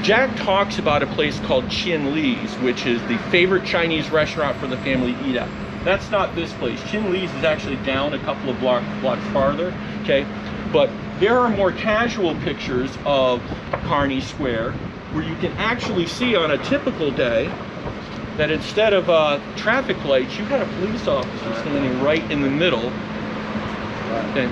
Jack talks about a place called Chin Lee's, which is the favorite Chinese restaurant for the family to eat at. That's not this place. Chin Lee's is actually down a couple of blocks farther, okay? But there are more casual pictures of Carney Square where you can actually see on a typical day that instead of traffic lights, you had a police officer standing right in the middle. Okay.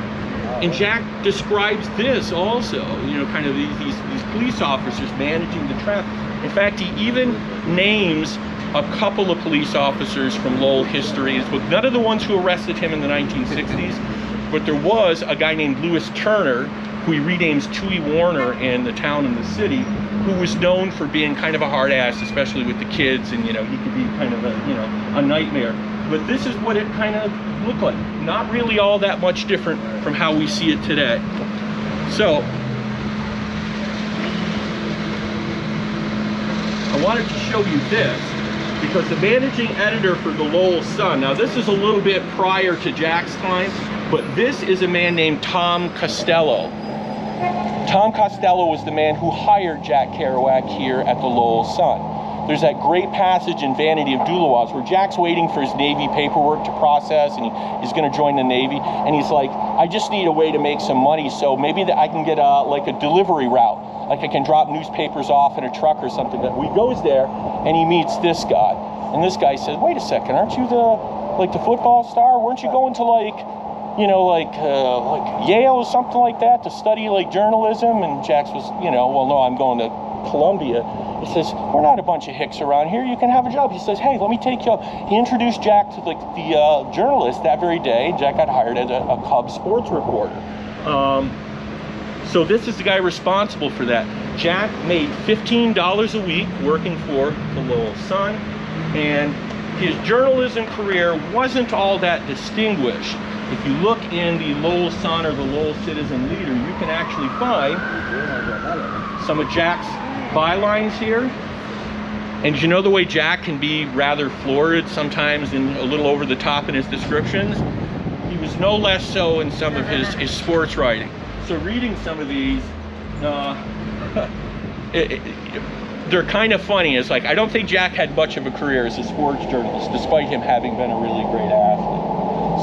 And Jack describes this also, you know, kind of these police officers managing the traffic. In fact, he even names a couple of police officers from Lowell history. None of the ones who arrested him in the 1960s, but there was a guy named Lewis Turner, who he renames Tooey Warner in the town and the city, who was known for being kind of a hard ass, especially with the kids, and you know, he could be kind of a nightmare. But this is what it kind of looked like. Not really all that much different from how we see it today. So, I wanted to show you this because the managing editor for the Lowell Sun, now this is a little bit prior to Jack's time, but this is a man named Tom Costello. Tom Costello was the man who hired Jack Kerouac here at the Lowell Sun. There's that great passage in Vanity of Doulawas where Jack's waiting for his Navy paperwork to process, and he's going to join the Navy, and he's like, I just need a way to make some money, so maybe that I can get like a delivery route, like I can drop newspapers off in a truck or something. That he goes there and he meets this guy, and this guy says, wait a second, aren't you the football star? Weren't you going to like Yale or something like that to study like journalism? And Jax was, well, no, I'm going to Columbia. He says, we're not a bunch of hicks around here. You can have a job. He says, hey, let me take you up. He introduced Jack to the journalist that very day. Jack got hired as a Cubs sports reporter. So this is the guy responsible for that. Jack made $15 a week working for the Lowell Sun, and his journalism career wasn't all that distinguished. If you look in the Lowell Sun or the Lowell Citizen Leader, you can actually find some of Jack's bylines here. And you know the way Jack can be rather florid sometimes and a little over the top in his descriptions? He was no less so in some of his sports writing. So reading some of these, they're kind of funny. It's like, I don't think Jack had much of a career as a sports journalist, despite him having been a really great athlete.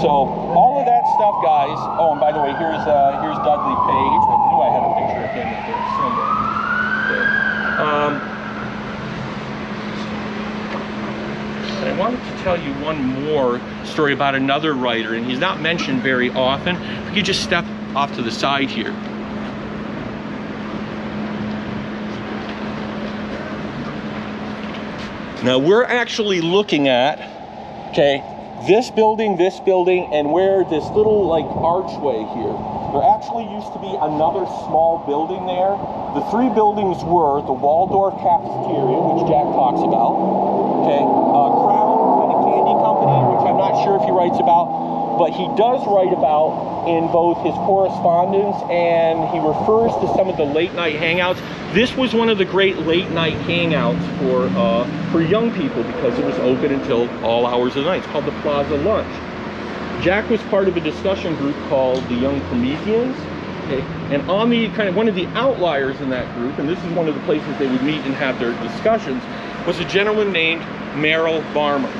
So all of that stuff, guys. Oh, and by the way, here's Dudley Page. I knew I had a picture of him up there somewhere. I wanted to tell you one more story about another writer, and he's not mentioned very often. If we could just step off to the side here. Now we're actually looking at, okay, this building, and where this little like archway here. There actually used to be another small building there. The three buildings were the Waldorf Cafeteria, which Jack talks about, okay, Crown kind of candy company, which I'm not sure if he writes about, but he does write about in both his correspondence, and he refers to some of the late night hangouts. This was one of the great late night hangouts for young people because it was open until all hours of the night. It's called the Plaza Lunch. Jack was part of a discussion group called the Young Prometheans, okay? And on the kind of one of the outliers in that group, and this is one of the places they would meet and have their discussions, was a gentleman named Merrill Barmer.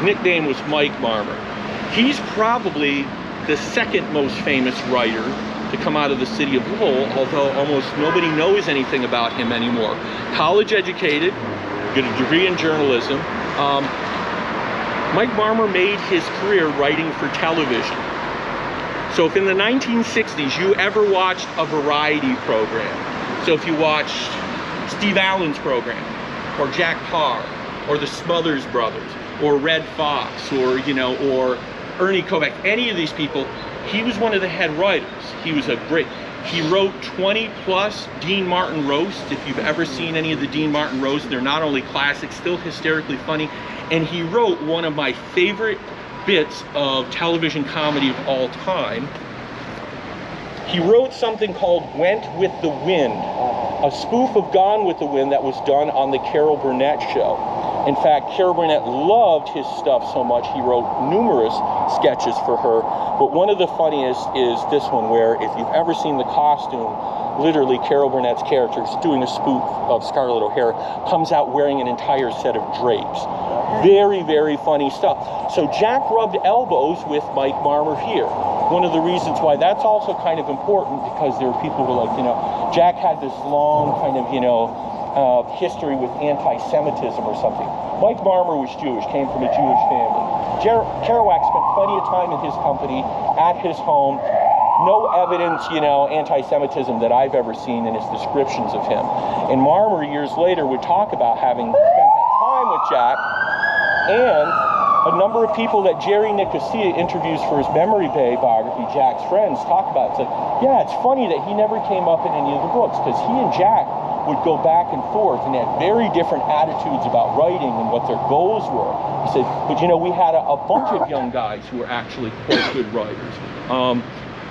Nickname was Mike Barmer. He's probably the second most famous writer to come out of the city of Lowell, although almost nobody knows anything about him anymore. College educated, got a degree in journalism. Mike Barmer made his career writing for television. So if in the 1960s you ever watched a variety program, so if you watched Steve Allen's program, or Jack Parr, or the Smothers Brothers, or Red Fox, or or Ernie Kovac, any of these people, he was one of the head writers. He wrote 20 plus Dean Martin roasts. If you've ever seen any of the Dean Martin roasts, they're not only classics, still hysterically funny. And he wrote one of my favorite bits of television comedy of all time. He wrote something called Went with the Wind, a spoof of Gone with the Wind that was done on the Carol Burnett show. In fact, Carol Burnett loved his stuff so much he wrote numerous sketches for her. But one of the funniest is this one, where if you've ever seen the costume, literally Carol Burnett's character is doing a spoof of Scarlett O'Hara, comes out wearing an entire set of drapes. Very, very funny stuff. So Jack rubbed elbows with Mike Barmer here. One of the reasons why that's also kind of important, because there are people who are like, Jack had this long kind of, history with anti-Semitism or something. Mike Barmer was Jewish, came from a Jewish family. Kerouac spent plenty of time in his company, at his home. No evidence, anti-Semitism that I've ever seen in his descriptions of him. And Barmer, years later, would talk about having spent that time with Jack, and a number of people that Jerry Nicosia interviews for his Memory Bay biography, Jack's Friends, talk about it. It's like, yeah, it's funny that he never came up in any of the books, because he and Jack would go back and forth and had very different attitudes about writing and what their goals were. He said, but we had a bunch of young guys who were actually quite good writers.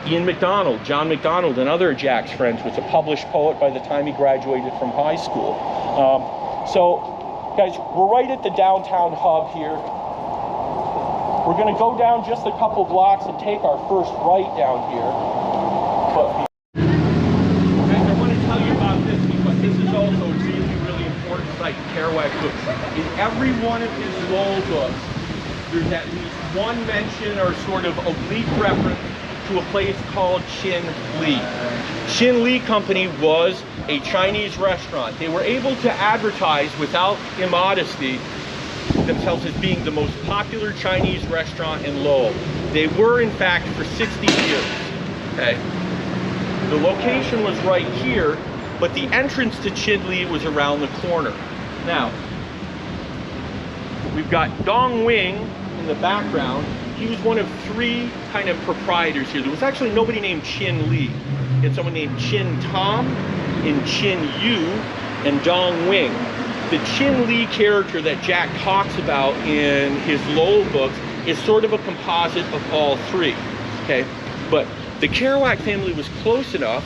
Ian MacDonald, John MacDonald, another Jack's Friends, was a published poet by the time he graduated from high school. So, guys, we're right at the downtown hub here. We're going to go down just a couple blocks and take our first right down here. But guys, I want to tell you about this, because this is also a really, really important site in Kerouac books. In every one of his Lowell books, there's at least one mention or sort of oblique reference to a place called Chin Lee. Chin Lee Company was a Chinese restaurant. They were able to advertise without immodesty themselves as being the most popular Chinese restaurant in Lowell. They were, in fact, for 60 years. Okay. The location was right here, but the entrance to Chin Lee was around the corner. Now, we've got Dong Wing in the background. He was one of three kind of proprietors here. There was actually nobody named Chin Lee. You had someone named Chin Tom, and Chin Yu, and Dong Wing. The Chin Lee character that Jack talks about in his Lowell books is sort of a composite of all three, okay? But the Kerouac family was close enough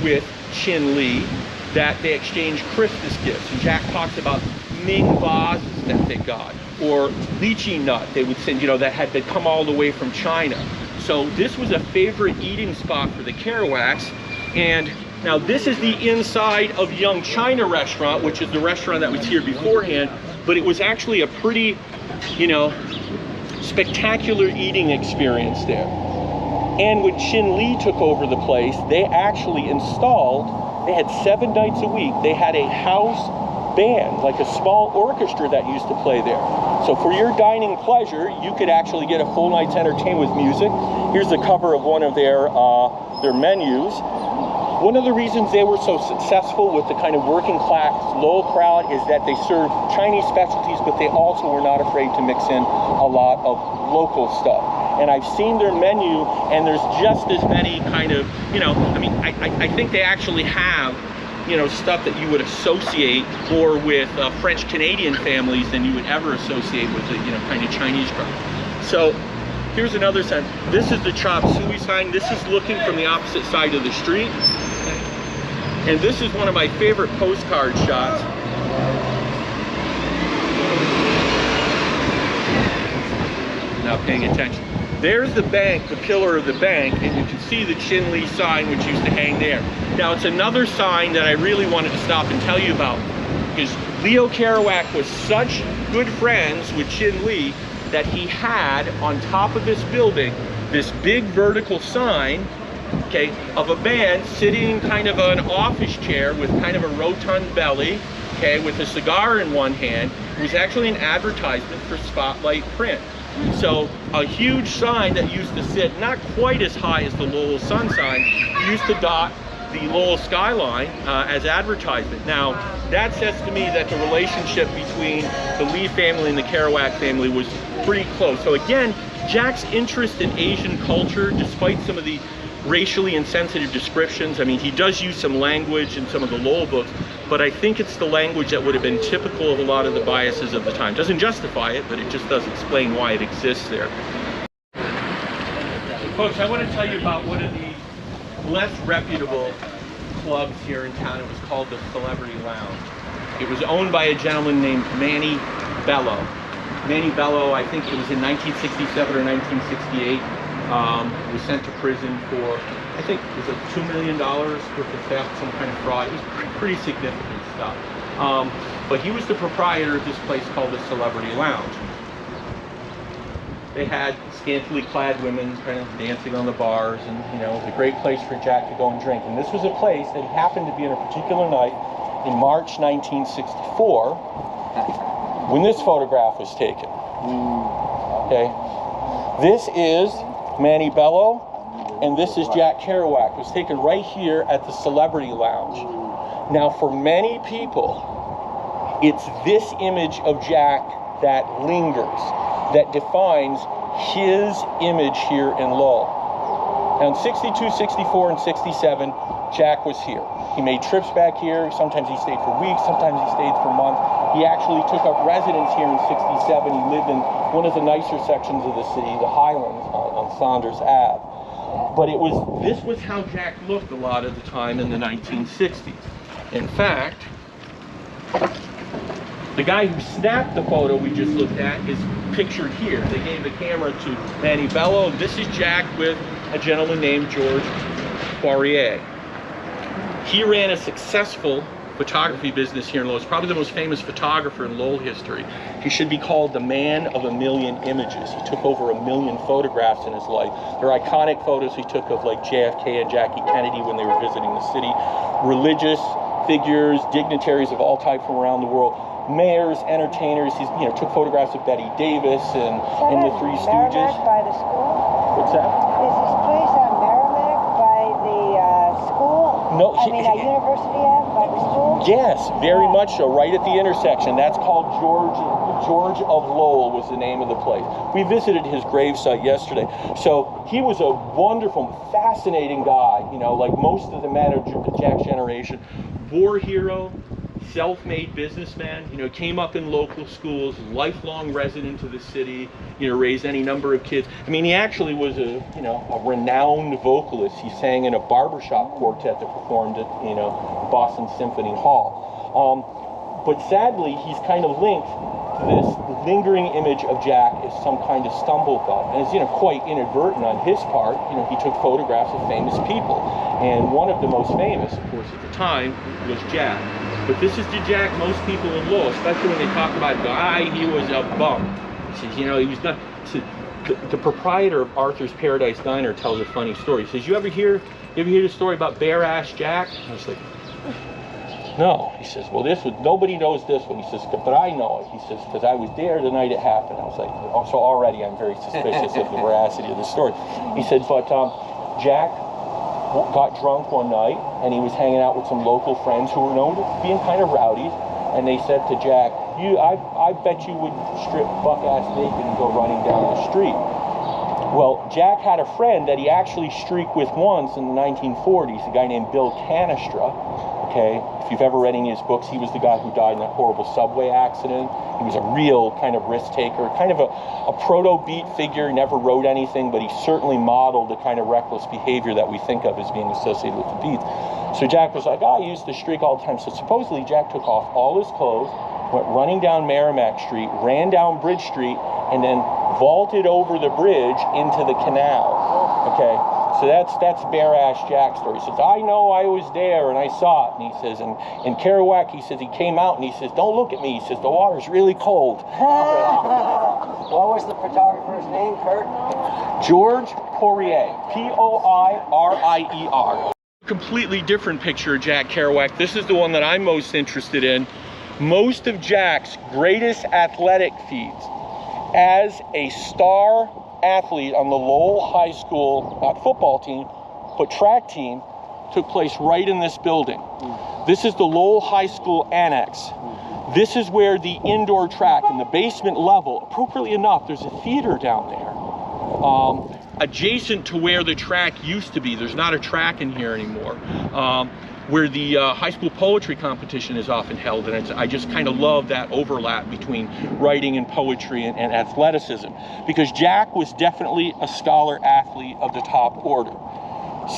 with Chin Lee that they exchanged Christmas gifts. And Jack talks about Ming vases that they got, or lychee nut they would send, that had come all the way from China. So this was a favorite eating spot for the Kerouacs. And now this is the inside of Young China Restaurant, which is the restaurant that was here beforehand, but it was actually a pretty, spectacular eating experience there. And when Chin Lee took over the place, they actually installed They had 7 nights a week. They had a house band, like a small orchestra that used to play there. So for your dining pleasure, you could actually get a full night's entertainment with music. Here's the cover of one of their menus. One of the reasons they were so successful with the kind of working class Lowell crowd is that they served Chinese specialties, but they also were not afraid to mix in a lot of local stuff. And I've seen their menu, and there's just as many kind of, you know, I mean, I think they actually have, you know, stuff that you would associate more with French Canadian families than you would ever associate with the, you know, kind of Chinese crowd. So here's another sign. This is the chop suey sign. This is looking from the opposite side of the street. And this is one of my favorite postcard shots. Now paying attention. There's the bank, the pillar of the bank, and you can see the Chin Lee sign which used to hang there. Now it's another sign that I really wanted to stop and tell you about, because Leo Kerouac was such good friends with Chin Lee that he had on top of this building this big vertical sign, okay, of a man sitting in kind of an office chair with kind of a rotund belly, okay, with a cigar in one hand. It was actually an advertisement for Spotlight Print. So a huge sign that used to sit not quite as high as the Lowell Sun sign used to dot the Lowell skyline as advertisement. Now that says to me that the relationship between the Lee family and the Kerouac family was pretty close. So again, Jack's interest in Asian culture, despite some of the racially insensitive descriptions, I mean, he does use some language in some of the Lowell books, but I think it's the language that would have been typical of a lot of the biases of the time. Doesn't justify it, but it just does explain why it exists there. Folks, I want to tell you about one of the less reputable clubs here in town. It was called the Celebrity Lounge. It was owned by a gentleman named Manny Bello. Manny Bello, I think it was in 1967 or 1968. Was sent to prison for, I think it was like $2 million worth of theft, some kind of fraud. It was pretty significant stuff. But he was the proprietor of this place called the Celebrity Lounge. They had scantily clad women kind of dancing on the bars, and you know, it was a great place for Jack to go and drink. And this was a place that he happened to be in a particular night in March 1964 when this photograph was taken. Okay, this is Manny Bello, and this is Jack Kerouac. It was taken right here at the Celebrity Lounge. Now, for many people, it's this image of Jack that lingers, that defines his image here in Lowell. Now, in 62, 64, and 67, Jack was here. He made trips back here. Sometimes he stayed for weeks, sometimes he stayed for months. He actually took up residence here in 67. He lived in one of the nicer sections of the city, the Highlands on Saunders Ave. But this was how Jack looked a lot of the time in the 1960s. In fact, the guy who snapped the photo we just looked at is pictured here. They gave the camera to Manny Bello. This is Jack with a gentleman named George Poirier. He ran a successful photography business here in Lowell. He's probably the most famous photographer in Lowell history. He should be called the man of a million images. He took over 1 million photographs in his life. There are iconic photos he took of like JFK and Jackie Kennedy when they were visiting the city. Religious figures, dignitaries of all types from around the world. Mayors, entertainers. He's, you know, took photographs of Betty Davis and the Three Stooges. Merrimack by the school? What's that? Is this place on Merrimack by the school? No, University Ave by the school? Yes, very much so, right at the intersection. That's called George of Lowell was the name of the place. We visited his gravesite yesterday. So he was a wonderful, fascinating guy, you know, like most of the men of Jack's generation. War hero, self-made businessman, you know, came up in local schools, lifelong resident of the city, you know, raised any number of kids. I mean, he actually was a renowned vocalist. He sang in a barbershop quartet that performed at, you know, Boston Symphony Hall. But sadly, he's kind of linked to this lingering image of Jack as some kind of stumblegutt. And it's, you know, quite inadvertent on his part. You know, he took photographs of famous people. And one of the most famous, of course, at the time was Jack. But this is the Jack most people in Lowell, especially when they talk about he was a bum. He says, you know, he was not. The proprietor of Arthur's Paradise Diner tells a funny story. He says, you ever hear the story about Bare Ass Jack? I was like, No. He says, well, nobody knows this one. He says, but I know it. He says, because I was there the night it happened. I was like, oh, so already I'm very suspicious of the veracity of the story. He said, but Jack got drunk one night, and he was hanging out with some local friends who were known to being kind of rowdy, and they said to Jack, I bet you would strip buck-ass naked and go running down the street. Well, Jack had a friend that he actually streaked with once in the 1940s, a guy named Bill Canestra. Okay, if you've ever read any of his books, he was the guy who died in that horrible subway accident. He was a real kind of risk taker, kind of a proto-beat figure, never wrote anything, but he certainly modeled the kind of reckless behavior that we think of as being associated with the beats. So Jack was like, I used to streak all the time. So supposedly Jack took off all his clothes, went running down Merrimack Street, ran down Bridge Street, and then vaulted over the bridge into the canal. Okay, so that's bare-ass Jack's story. He says, I know, I was there and I saw it. And he says, and in Kerouac, he says he came out and he says, don't look at me. He says, the water's really cold. What was the photographer's name, Kurt? George Poirier, Poirier. Completely different picture of Jack Kerouac. This is the one that I'm most interested in. Most of Jack's greatest athletic feats as a star athlete on the Lowell High School, not football team, but track team, took place right in this building. This is the Lowell High School Annex. This is where the indoor track in the basement level, appropriately enough, there's a theater down there. Adjacent to where the track used to be. There's not a track in here anymore. Where the high school poetry competition is often held, and I just kind of love that overlap between writing and poetry and athleticism, because Jack was definitely a scholar athlete of the top order.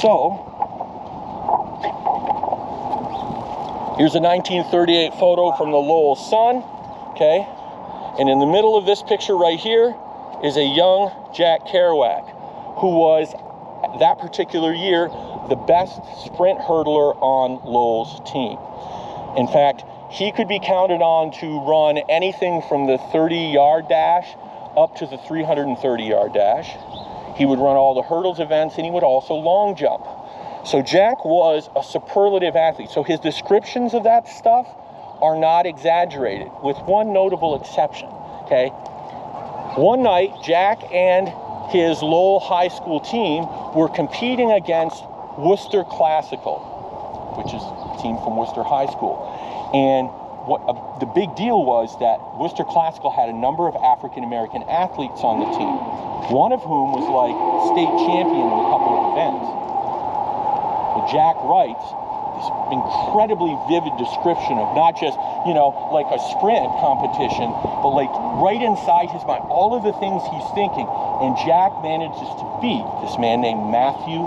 So here's a 1938 photo from the Lowell Sun, okay, and in the middle of this picture right here is a young Jack Kerouac, who was that particular year the best sprint hurdler on Lowell's team. In fact, he could be counted on to run anything from the 30-yard dash up to the 330-yard dash. He would run all the hurdles events, and he would also long jump. So Jack was a superlative athlete. So his descriptions of that stuff are not exaggerated, with one notable exception, okay? One night, Jack and his Lowell High School team were competing against Worcester Classical, which is a team from Worcester High School. And the big deal was that Worcester Classical had a number of African-American athletes on the team, one of whom was like state champion in a couple of events. Well, Jack writes this incredibly vivid description of not just, you know, like a sprint competition, but like right inside his mind, all of the things he's thinking. And Jack manages to beat this man named Matthew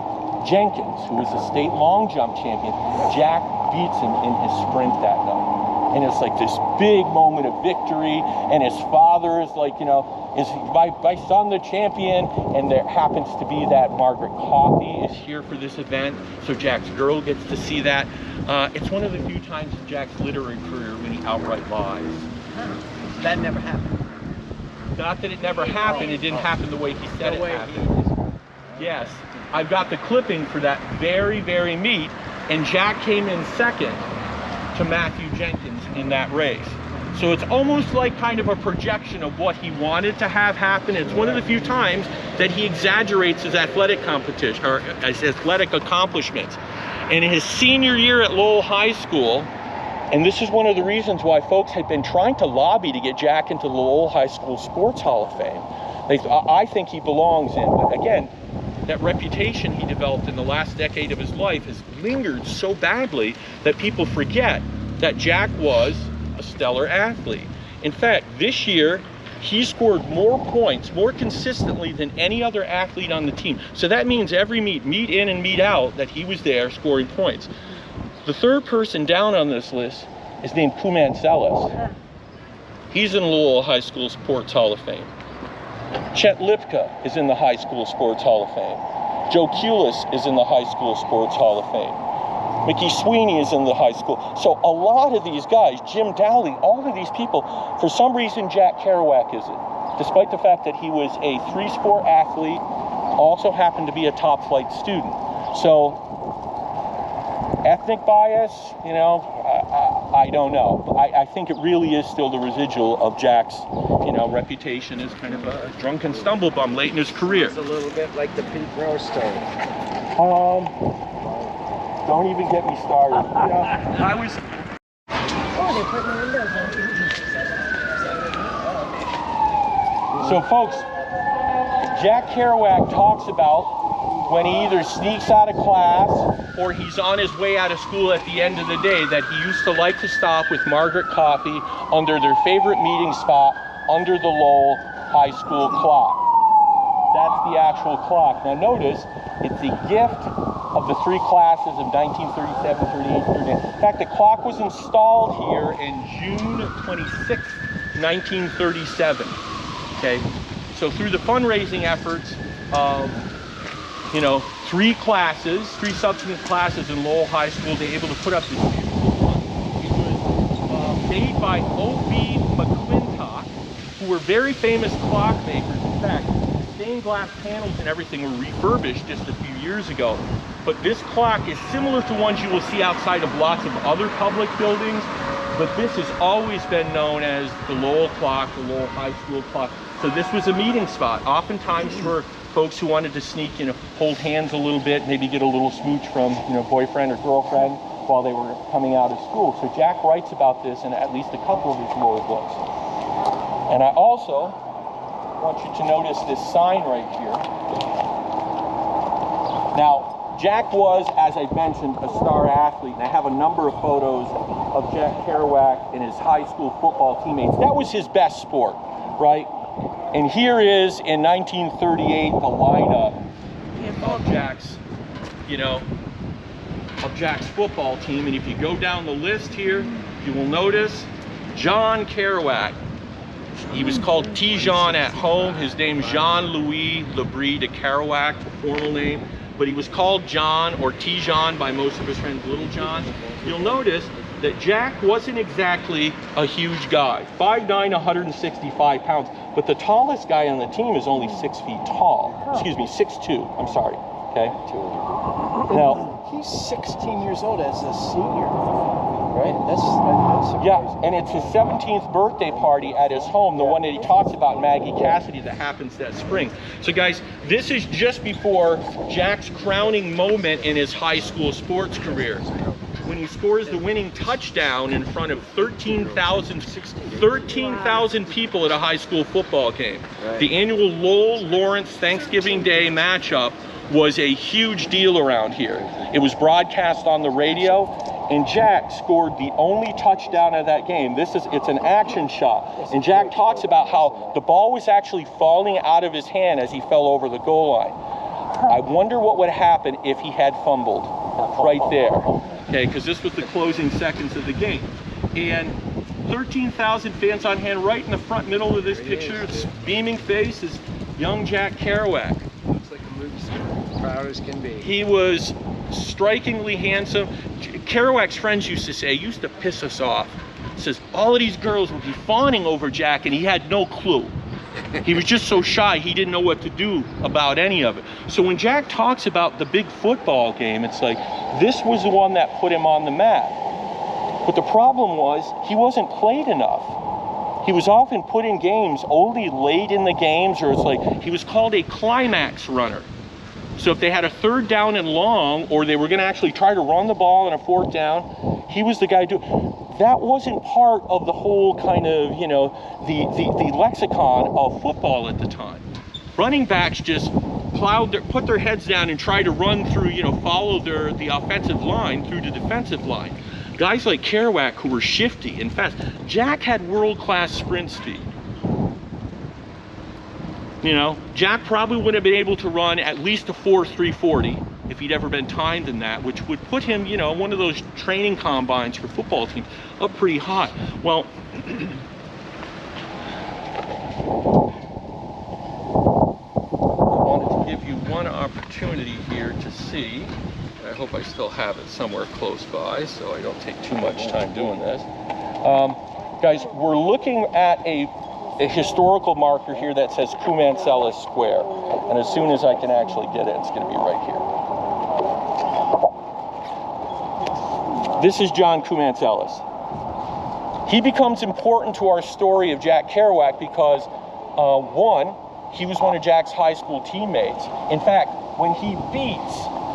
Jenkins, who was a state long jump champion. Jack beats him in his sprint that night. And it's like this big moment of victory, and his father is like, you know, is my son the champion? And there happens to be that Margaret Coffey is here for this event, so Jack's girl gets to see that. It's one of the few times in Jack's literary career when he outright lies. That never happened. Not that it never happened, it didn't happen the way he said it happened. Yes, I've got the clipping for that very, very meet, and Jack came in second to Matthew Jenkins in that race. So it's almost like kind of a projection of what he wanted to have happen. It's one of the few times that he exaggerates his athletic competition, or his athletic accomplishments. And in his senior year at Lowell High School, and this is one of the reasons why folks had been trying to lobby to get Jack into the Lowell High School Sports Hall of Fame. I think he belongs in, but again, that reputation he developed in the last decade of his life has lingered so badly that people forget that Jack was a stellar athlete. In fact, this year, he scored more points, more consistently than any other athlete on the team. So that means every meet in and meet out, that he was there scoring points. The third person down on this list is named Kuman Sellis. He's in Lowell High School Sports Hall of Fame. Chet Lipka is in the High School Sports Hall of Fame. Joe Kulis is in the High School Sports Hall of Fame. Mickey Sweeney is in the high school. So a lot of these guys, Jim Dowling, all of these people, for some reason Jack Kerouac isn't. Despite the fact that he was a three-sport athlete, also happened to be a top-flight student. So ethnic bias, you know, I don't know. I think it really is still the residual of Jack's, you know, reputation as kind of a drunken stumble bum late in his career. It's a little bit like the Pete Rose story. Don't even get me started. Yeah, I was. Oh, they're putting the windows in. So, folks, Jack Kerouac talks about when he either sneaks out of class or he's on his way out of school at the end of the day that he used to like to stop with Margaret Coffee under their favorite meeting spot under the Lowell High School clock. That's the actual clock. Now notice, it's a gift of the three classes of 1937, 38, 39. In fact, the clock was installed here in June 26, 1937. Okay, so through the fundraising efforts of, you know, three subsequent classes in Lowell High School, they were able to put up this beautiful clock. It was made by O.B. McClintock, who were very famous clockmakers. In fact, stained glass panels and everything were refurbished just a few years ago. But this clock is similar to ones you will see outside of lots of other public buildings, but this has always been known as the Lowell clock, the Lowell High School clock. So this was a meeting spot, oftentimes for folks who wanted to sneak, you know, hold hands a little bit, maybe get a little smooch from, you know, boyfriend or girlfriend while they were coming out of school. So Jack writes about this in at least a couple of his Lowell books. And I also want you to notice this sign right here. Now, Jack was, as I mentioned, a star athlete, and I have a number of photos of Jack Kerouac and his high school football teammates. That was his best sport, right? And here is, in 1938, the lineup of Jack's, you know, of Jack's football team. And if you go down the list here, you will notice John Kerouac. He was called T-Jean at home. His name's Jean-Louis Labrie de Kerouac, the formal name. But he was called John or T-Jean by most of his friends, Little John. You'll notice that Jack wasn't exactly a huge guy. 5'9", 165 pounds. But the tallest guy on the team is only 6 feet tall. Excuse me, 6'2", I'm sorry, okay? Now, He's 16 years old as a senior, right? That's yeah, and it's his 17th birthday party at his home, the one that he talks about, Maggie Cassidy, that happens that spring. So guys, this is just before Jack's crowning moment in his high school sports career, when he scores the winning touchdown in front of 13,000 people at a high school football game. Right. The annual Lowell-Lawrence Thanksgiving Day matchup was a huge deal around here. It was broadcast on the radio, and Jack scored the only touchdown of that game. It's an action shot, and Jack talks about how the ball was actually falling out of his hand as he fell over the goal line. I wonder what would happen if he had fumbled right there, okay, because this was the closing seconds of the game. And 13,000 fans on hand. Right in the front middle of this picture, beaming face, is young Jack Kerouac. Looks like a movie star. Proud as can be. He was strikingly handsome. Kerouac's friends used to say, used to piss us off. He says all of these girls would be fawning over Jack and he had no clue. He was just so shy, he didn't know what to do about any of it. So when Jack talks about the big football game, it's like, this was the one that put him on the map. But the problem was, he wasn't played enough. He was often put in games only late in the games, or it's like, he was called a climax runner. So if they had a third down and long, or they were gonna actually try to run the ball on a fourth down, he was the guy to do. That wasn't part of the whole kind of, you know, the lexicon of football at the time. Running backs just put their heads down and try to run through, you know, follow the offensive line through the defensive line. Guys like Kerouac who were shifty and fast. Jack had world-class sprint speed. You know, Jack probably would have been able to run at least a 4.340 if he'd ever been timed in that, which would put him, you know, one of those training combines for football teams up pretty high. Well, I wanted to give you one opportunity here to see. I hope I still have it somewhere close by so I don't take too much time doing this. Guys, we're looking at a historical marker here that says Kumancella Square. And as soon as I can actually get it, it's going to be right here. This is John Kumancelis. He becomes important to our story of Jack Kerouac because, one, he was one of Jack's high school teammates. In fact, when he beats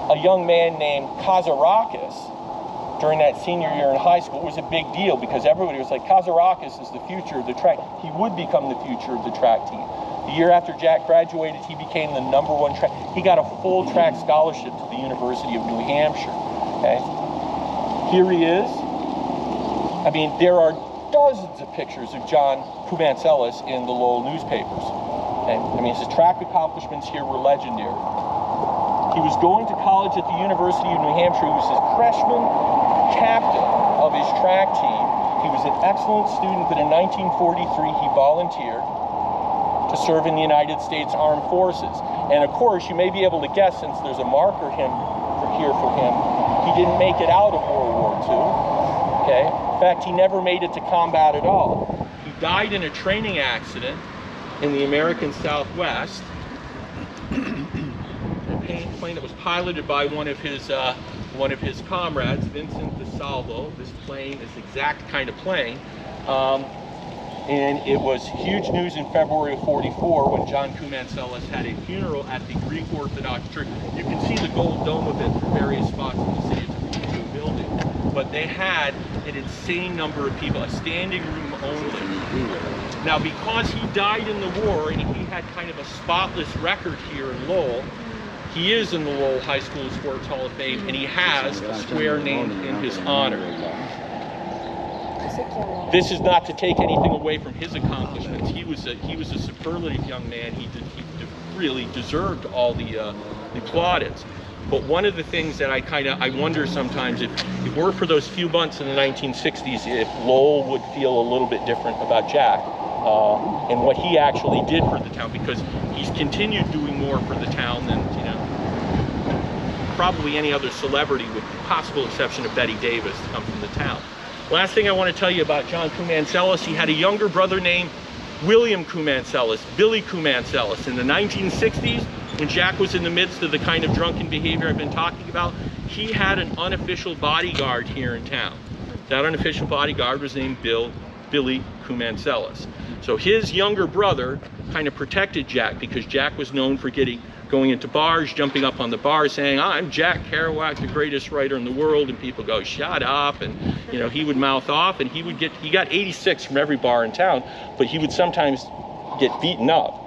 a young man named Kazarakis during that senior year in high school, it was a big deal because everybody was like, Kazarakis is the future of the track. He would become the future of the track team. The year after Jack graduated, he became the #1 track. He got a full track scholarship to the University of New Hampshire. Okay, here he is. I mean, there are dozens of pictures of John Kumancelis in the Lowell newspapers. Okay? I mean, his track accomplishments here were legendary. He was going to college at the University of New Hampshire. He was his freshman captain of his track team. He was an excellent student, but in 1943 he volunteered to serve in the United States Armed Forces. And of course, you may be able to guess, since there's a marker here for him, he didn't make it out of World War II. Okay? In fact, he never made it to combat at all. He died in a training accident in the American Southwest. A plane that was piloted by one of his comrades, Vincent DeSalvo. This plane is the exact kind of plane. And it was huge news in February of '44 when John Kumancelis had a funeral at the Greek Orthodox Church. You can see the gold dome of it from various spots in the city. It's a really new building. But they had an insane number of people, a standing room only. Now, because he died in the war and he had kind of a spotless record here in Lowell, he is in the Lowell High School Sports Hall of Fame, and he has a square named in his honor. This is not to take anything away from his accomplishments. He was a superlative young man. He really deserved all the plaudits. But one of the things that I wonder sometimes, if it were for those few months in the 1960s, if Lowell would feel a little bit different about Jack and what he actually did for the town, because he's continued doing more for the town than, you know, probably any other celebrity, with the possible exception of Betty Davis, to come from the town. Last thing I want to tell you about John Kumancelis, he had a younger brother named William Kumancelis, Billy Kumancelis. In the 1960s, when Jack was in the midst of the kind of drunken behavior I've been talking about, he had an unofficial bodyguard here in town. That unofficial bodyguard was named Billy Kumancelis. So his younger brother kind of protected Jack, because Jack was known for going into bars, jumping up on the bar saying, "I'm Jack Kerouac, the greatest writer in the world," and people go, "Shut up," and you know, he would mouth off, and he got 86 from every bar in town, but he would sometimes get beaten up.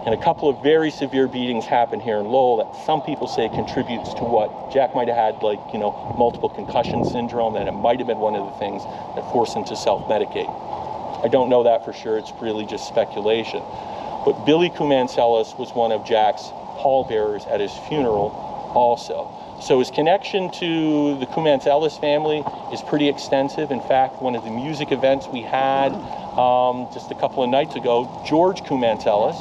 And a couple of very severe beatings happened here in Lowell that some people say contributes to what Jack might have had, like, you know, multiple concussion syndrome, and it might have been one of the things that forced him to self-medicate. I don't know that for sure, it's really just speculation. But Billy Kumancelis was one of Jack's pallbearers at his funeral also. So his connection to the Kumancelis family is pretty extensive. In fact, one of the music events we had just a couple of nights ago, George Kumancelis,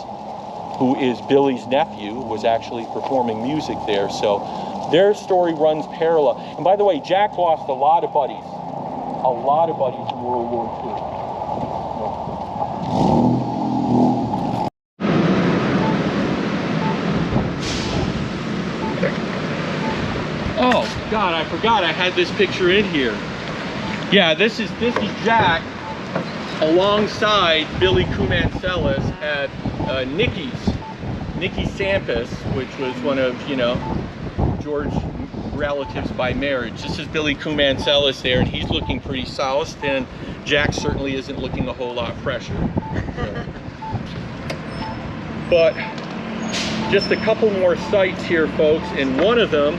who is Billy's nephew, was actually performing music there. So their story runs parallel. And by the way, Jack lost a lot of buddies in World War II. Oh God, I forgot I had this picture in here. Yeah, this is Jack alongside Billy Kumancelis at Nikki Sampis, which was one of, you know, George's relatives by marriage. This is Billy Kumancelis there, and he's looking pretty solid, and Jack certainly isn't looking a whole lot fresher. But just a couple more sites here, folks, and one of them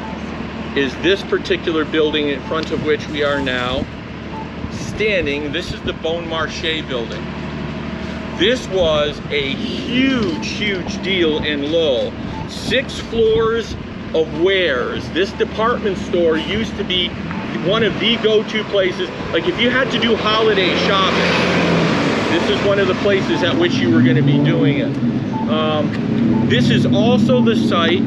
is this particular building in front of which we are now standing. This is the Bon Marché building. This was a huge deal in Lowell. 6 floors of wares. This department store used to be one of the go-to places. Like, if you had to do holiday shopping, this is one of the places at which you were going to be doing it. This is also the site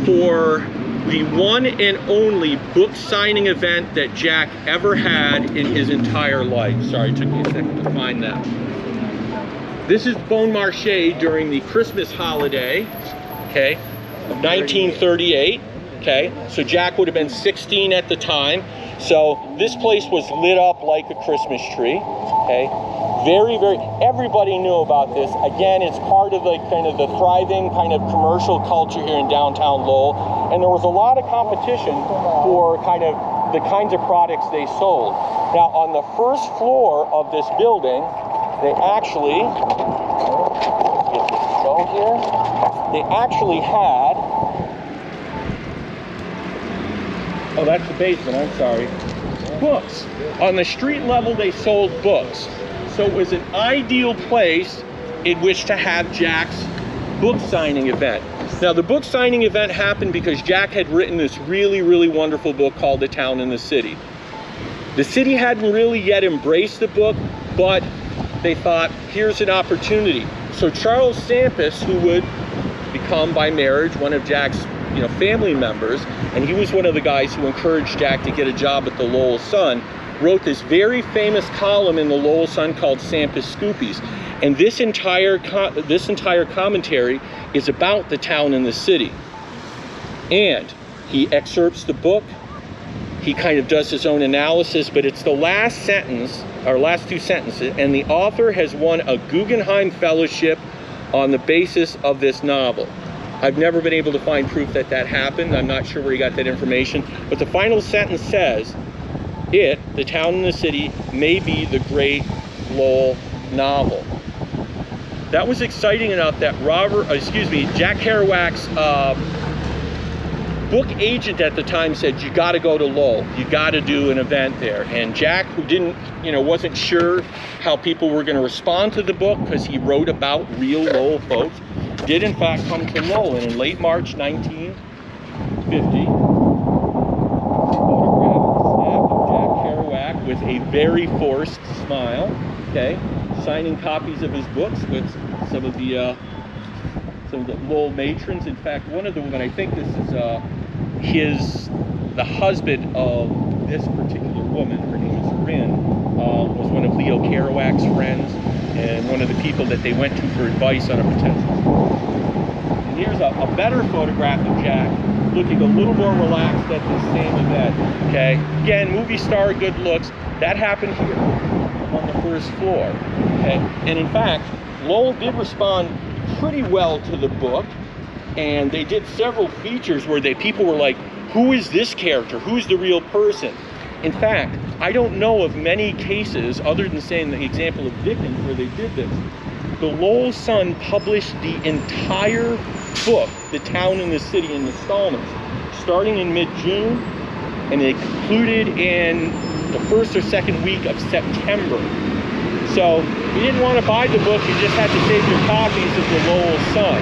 for the one and only book signing event that Jack ever had in his entire life. Sorry, it took me a second to find that. This is Bon Marché during the Christmas holiday, okay, of 1938. okay? So Jack would have been 16 at the time. So this place was lit up like a Christmas tree, okay? Everybody knew about this. Again, it's part of the kind of the thriving kind of commercial culture here in downtown Lowell. And there was a lot of competition for kind of the kinds of products they sold. Now, on the first floor of this building, they actually, get this shown here, they actually had, oh, that's the basement, I'm sorry, books. On the street level, they sold books. So it was an ideal place in which to have Jack's book signing event. Now, the book signing event happened because Jack had written this really, really wonderful book called The Town and the City. The city hadn't really yet embraced the book, but they thought, here's an opportunity. So Charles Sampis, who would become by marriage one of Jack's family members, and he was one of the guys who encouraged Jack to get a job at the Lowell Sun, wrote this very famous column in the Lowell Sun called Sampis Scoopies. And this entire commentary is about the town and the city. And he excerpts the book, he kind of does his own analysis, but it's the last sentence, or last two sentences, and the author has won a Guggenheim Fellowship on the basis of this novel. I've never been able to find proof that that happened. I'm not sure where he got that information, but the final sentence says, the town and the city, may be the great Lowell novel. That was exciting enough that Jack Kerouac's book agent at the time said, you got to go to Lowell, you got to do an event there. And Jack, who wasn't sure how people were going to respond to the book because he wrote about real Lowell folks, did in fact come to Lowell. And in late March 1950, with a very forced smile, okay, signing copies of his books with some of the Lowell matrons. In fact, one of the women, I think this is the husband of this particular woman, her name is Rin, was one of Leo Kerouac's friends and one of the people that they went to for advice on a potential. And here's a better photograph of Jack, looking a little more relaxed at the same event, okay? Again, movie star, good looks. That happened here on the first floor, okay? And in fact, Lowell did respond pretty well to the book, and they did several features where people were like, who is this character? Who's the real person? In fact, I don't know of many cases, other than saying the example of Dickens, where they did this. The Lowell Sun published the entire book, The Town and the City, in installments, starting in mid-June, and they concluded in the first or second week of September. So if you didn't want to buy the book, you just had to save your copies of the Lowell Sun.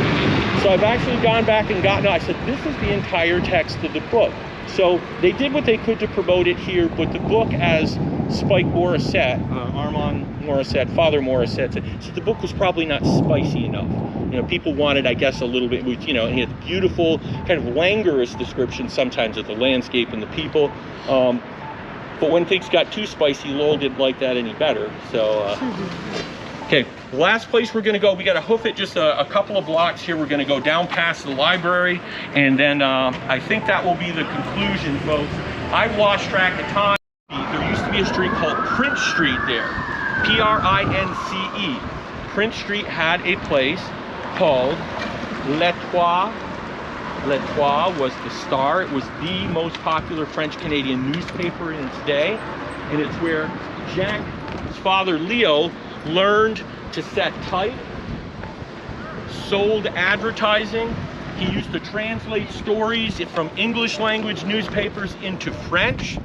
So I've actually gone back and I said, this is the entire text of the book. So they did what they could to promote it here, but the book, as Spike Morissette, Armand Morissette, Father Morissette said the book was probably not spicy enough. People wanted, I guess, a little bit, he had beautiful, kind of languorous descriptions sometimes of the landscape and the people. But when things got too spicy, Lowell didn't like that any better. So, okay, the last place we're going to go, we got to hoof it just a couple of blocks here. We're going to go down past the library, and then I think that will be the conclusion, folks. I've lost track of time. There used to be a street called Prince Street there, P-R-I-N-C-E. Prince Street had a place called L'Etoile. L'Etoile was the Star. It was the most popular French-Canadian newspaper in its day, and it's where Jack's father, Leo, learned to set type, sold advertising. He used to translate stories from English language newspapers into French,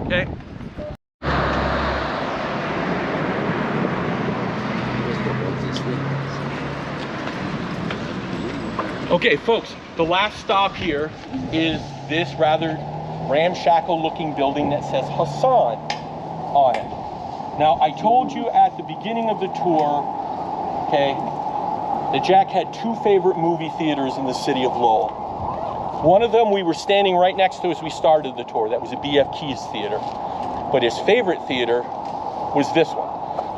okay? Okay, folks, the last stop here is this rather ramshackle looking building that says Hassan on it. Now, I told you at the beginning of the tour, okay, that Jack had two favorite movie theaters in the city of Lowell. One of them we were standing right next to as we started the tour. That was a B.F. Keys theater. But his favorite theater was this one.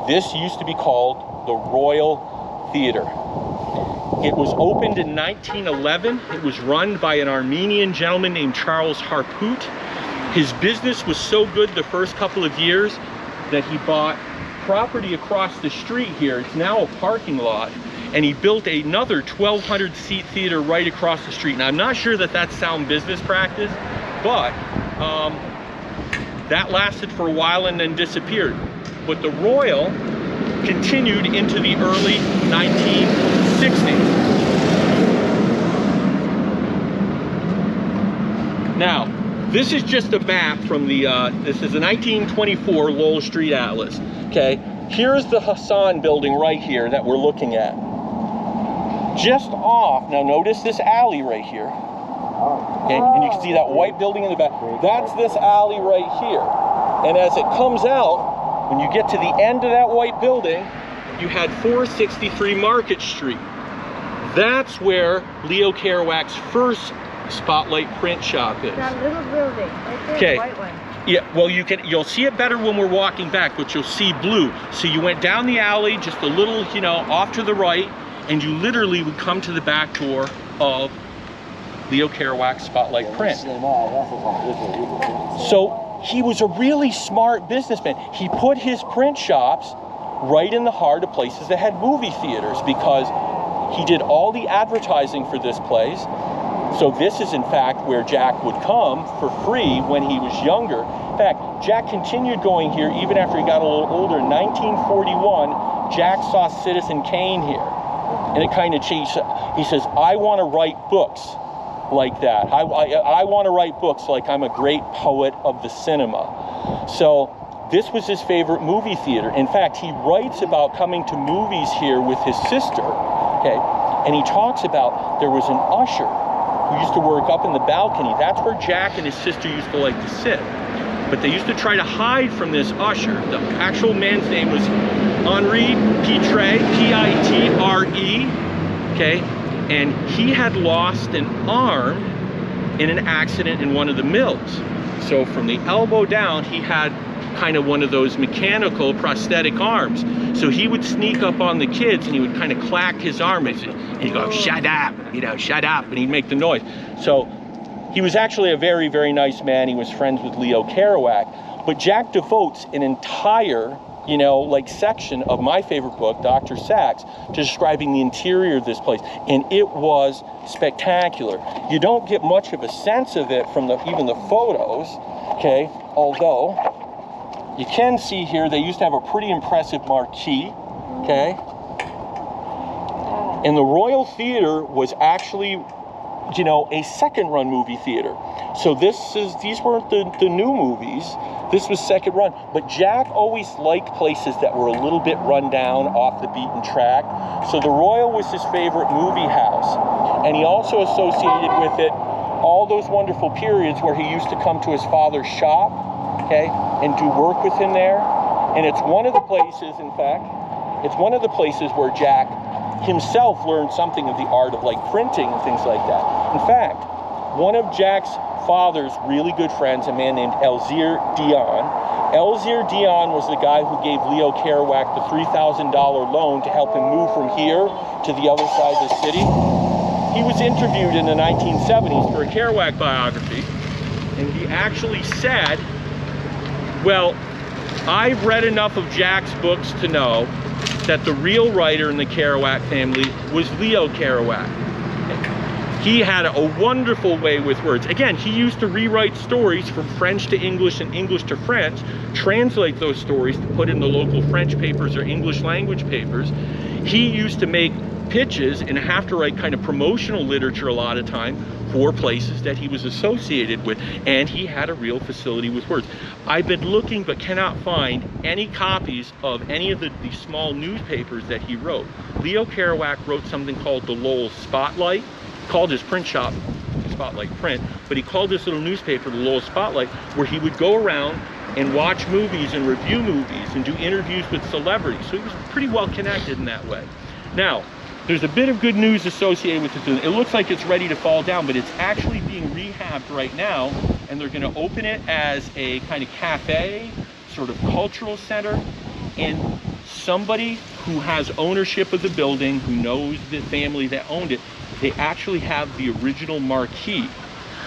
This used to be called the Royal Theater. It was opened in 1911. It was run by an Armenian gentleman named Charles Harput. His business was so good the first couple of years that he bought property across the street here. It's now a parking lot. And he built another 1,200 seat theater right across the street. Now, I'm not sure that that's sound business practice, but that lasted for a while and then disappeared. But the Royal continued into the early 1960s. Now, this is just a map from the, this is a 1924 Lowell Street Atlas, okay? Here's the Hassan building right here that we're looking at. Just off, now notice this alley right here, okay? And you can see that white building in the back. That's this alley right here. And as it comes out, when you get to the end of that white building, you had 463 Market Street. That's where Leo Kerouac's first Spotlight print shop is. That little building, right there, Okay. the white one. Yeah, well, you'll see it better when we're walking back, but you'll see blue. So you went down the alley just a little, you know, off to the right, and you literally would come to the back door of Leo Kerouac's Spotlight print. So he was a really smart businessman. He put his print shops right in the heart of places that had movie theaters because he did all the advertising for this place. So this is in fact where Jack would come for free when he was younger. In fact, Jack continued going here even after he got a little older. In 1941, Jack saw Citizen Kane here. And it kind of changed. He says, I want to write books like that. I want to write books like I'm a great poet of the cinema. So this was his favorite movie theater. In fact, he writes about coming to movies here with his sister, okay? And he talks about there was an usher who used to work up in the balcony. That's where Jack and his sister used to like to sit. But they used to try to hide from this usher. The actual man's name was Henri Pitre, P-I-T-R-E, okay? And he had lost an arm in an accident in one of the mills. So from the elbow down, he had kind of one of those mechanical prosthetic arms. So he would sneak up on the kids and he would kind of clack his arm and he'd go, shut up, you know, shut up, and he'd make the noise. So he was actually a very, very nice man. He was friends with Leo Kerouac. But Jack devotes an entire, you know, like section of my favorite book, Dr. Sachs, to describing the interior of this place. And it was spectacular. You don't get much of a sense of it from even the photos, okay? Although, you can see here, they used to have a pretty impressive marquee, okay? And the Royal Theater was actually, you know, a second-run movie theater. So these weren't the new movies. This was second run. But Jack always liked places that were a little bit run down, off the beaten track. So the Royal was his favorite movie house. And he also associated with it all those wonderful periods where he used to come to his father's shop, okay, and do work with him there. And it's one of the places, in fact, it's one of the places where Jack himself learned something of the art of like printing and things like that. In fact, one of Jack's father's really good friends, a man named Elzir Dion. Elzir Dion was the guy who gave Leo Kerouac the $3,000 loan to help him move from here to the other side of the city. He was interviewed in the 1970s for a Kerouac biography, and he actually said, well, I've read enough of Jack's books to know that the real writer in the Kerouac family was Leo Kerouac. He had a wonderful way with words. Again, he used to rewrite stories from French to English and English to French, translate those stories to put in the local French papers or English language papers. He used to make pitches and have to write kind of promotional literature a lot of time for places that he was associated with, and he had a real facility with words. I've been looking but cannot find any copies of any of the small newspapers that he wrote. Leo Kerouac wrote something called the Lowell Spotlight, called his print shop Spotlight Print, but he called this little newspaper the Lowell Spotlight, where he would go around and watch movies and review movies and do interviews with celebrities. So he was pretty well connected in that way. Now, there's a bit of good news associated with it. It looks like it's ready to fall down, but it's actually being rehabbed right now, and they're going to open it as a kind of cafe, sort of cultural center. And somebody who has ownership of the building, who knows the family that owned it, they actually have the original marquee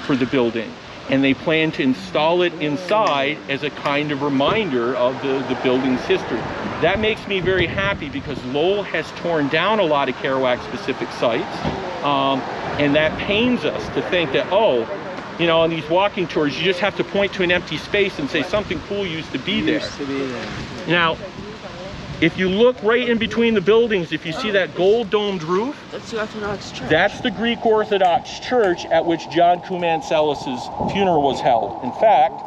for the building, and they plan to install it inside as a kind of reminder of the building's history. That makes me very happy because Lowell has torn down a lot of Kerouac specific sites, and that pains us to think that, oh, you know, on these walking tours, you just have to point to an empty space and say something cool used to be there. Now, if you look right in between the buildings, if you see that gold domed roof, That's the Orthodox Church. that's the Greek Orthodox Church at which John Kumancelis's funeral was held. In fact,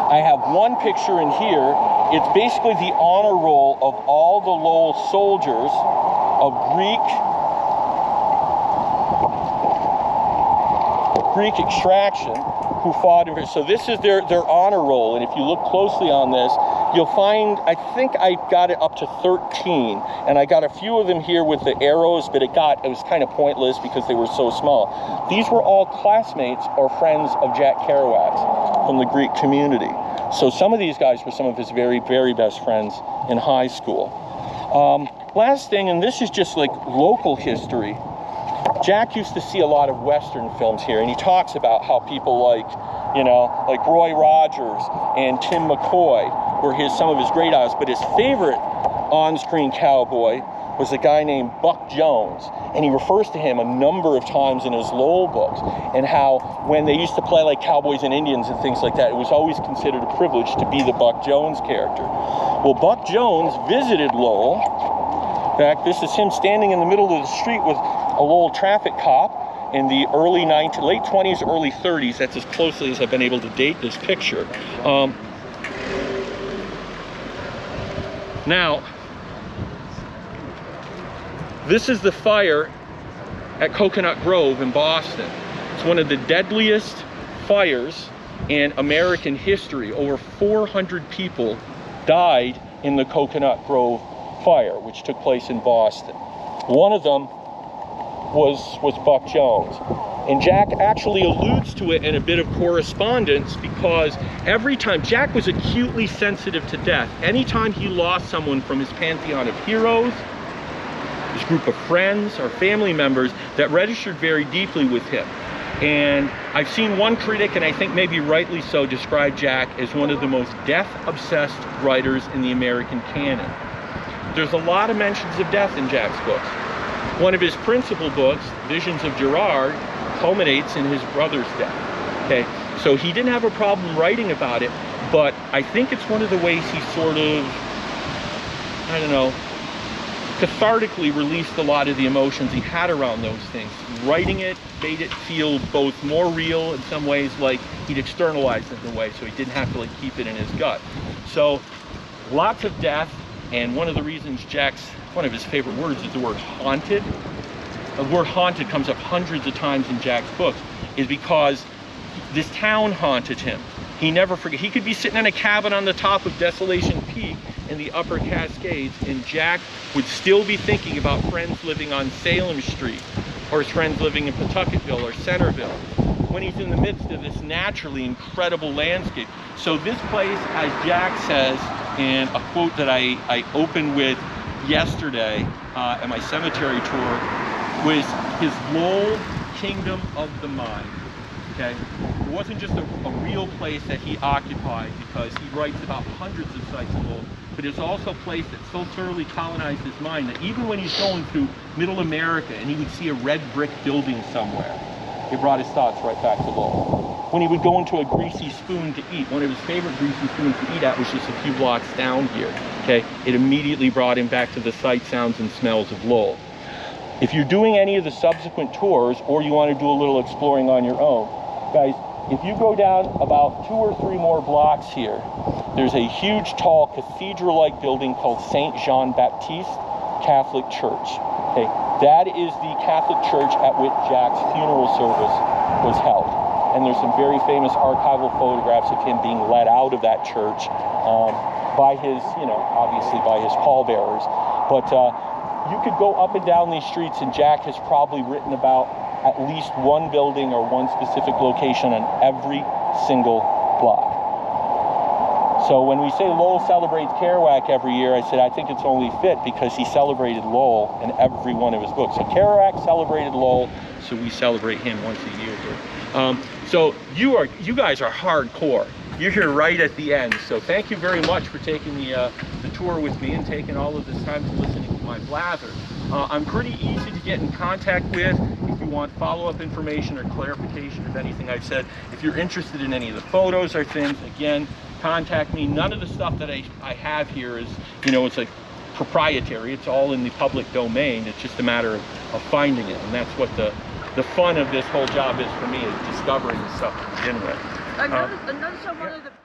I have one picture in here. It's basically the honor roll of all the Lowell soldiers of Greek extraction who fought in. So this is their honor roll, and if you look closely on this, you'll find, I think I got it up to 13, and I got a few of them here with the arrows, but it was kind of pointless because they were so small. These were all classmates or friends of Jack Kerouac's from the Greek community. So some of these guys were some of his very, very best friends in high school. Last thing, and this is just like local history, Jack used to see a lot of Western films here, and he talks about how people like, you know, like Roy Rogers and Tim McCoy were some of his great idols, but his favorite on-screen cowboy was a guy named Buck Jones, and he refers to him a number of times in his Lowell books, and how when they used to play like cowboys and Indians and things like that, it was always considered a privilege to be the Buck Jones character. Well, Buck Jones visited Lowell. In fact, this is him standing in the middle of the street with a Lowell traffic cop in the late 20s, early 30s. That's as closely as I've been able to date this picture. Now, this is the fire at Coconut Grove in Boston. It's one of the deadliest fires in American history. Over 400 people died in the Coconut Grove fire, which took place in Boston. One of them was Buck Jones. And Jack actually alludes to it in a bit of correspondence, because every time, Jack was acutely sensitive to death. Anytime he lost someone from his pantheon of heroes, his group of friends or family members, that registered very deeply with him. And I've seen one critic, and I think maybe rightly so, describe Jack as one of the most death-obsessed writers in the American canon. There's a lot of mentions of death in Jack's books. One of his principal books, Visions of Gerard, culminates in his brother's death. Okay, so he didn't have a problem writing about it, but I think it's one of the ways he sort of, I don't know, cathartically released a lot of the emotions he had around those things. Writing it made it feel both more real in some ways, like he'd externalized it in a way, so he didn't have to like keep it in his gut. So lots of death, and one of the reasons one of his favorite words is the word haunted. The word haunted comes up hundreds of times in Jack's books, is because this town haunted him. He never forget. He could be sitting in a cabin on the top of Desolation Peak in the Upper Cascades, and Jack would still be thinking about friends living on Salem Street, or his friends living in Pawtucketville or Centerville, when he's in the midst of this naturally incredible landscape. So this place, as Jack says in a quote that I opened with yesterday at my cemetery tour, was his Lowell kingdom of the mind. Okay, it wasn't just a real place that he occupied, because he writes about hundreds of sites of Lowell, but it's also a place that so thoroughly colonized his mind that even when he's going through middle America and he would see a red brick building somewhere, it brought his thoughts right back to Lowell. When he would go into a greasy spoon to eat, one of his favorite greasy spoons to eat at was just a few blocks down here. Okay, it immediately brought him back to the sights, sounds, and smells of Lowell. If you're doing any of the subsequent tours, or you want to do a little exploring on your own, guys, if you go down about 2 or 3 more blocks here, there's a huge, tall, cathedral-like building called St. Jean-Baptiste Catholic Church. Okay, that is the Catholic church at which Jack's funeral service was held. And there's some very famous archival photographs of him being led out of that church by his, obviously by his pallbearers. But you could go up and down these streets, and Jack has probably written about at least one building or one specific location on every single block. So when we say Lowell celebrates Kerouac every year, I said I think it's only fit because he celebrated Lowell in every one of his books. So Kerouac celebrated Lowell, so we celebrate him once a year here. So you guys are hardcore. You're here right at the end. So thank you very much for taking the tour with me and taking all of this time to listening to my blather. I'm pretty easy to get in contact with if you want follow-up information or clarification of anything I've said. If you're interested in any of the photos or things, again, contact me. None of the stuff that I have here is, you know, it's like proprietary. It's all in the public domain. It's just a matter of finding it, and that's what the fun of this whole job is for me, is discovering the stuff to begin with. Another one of the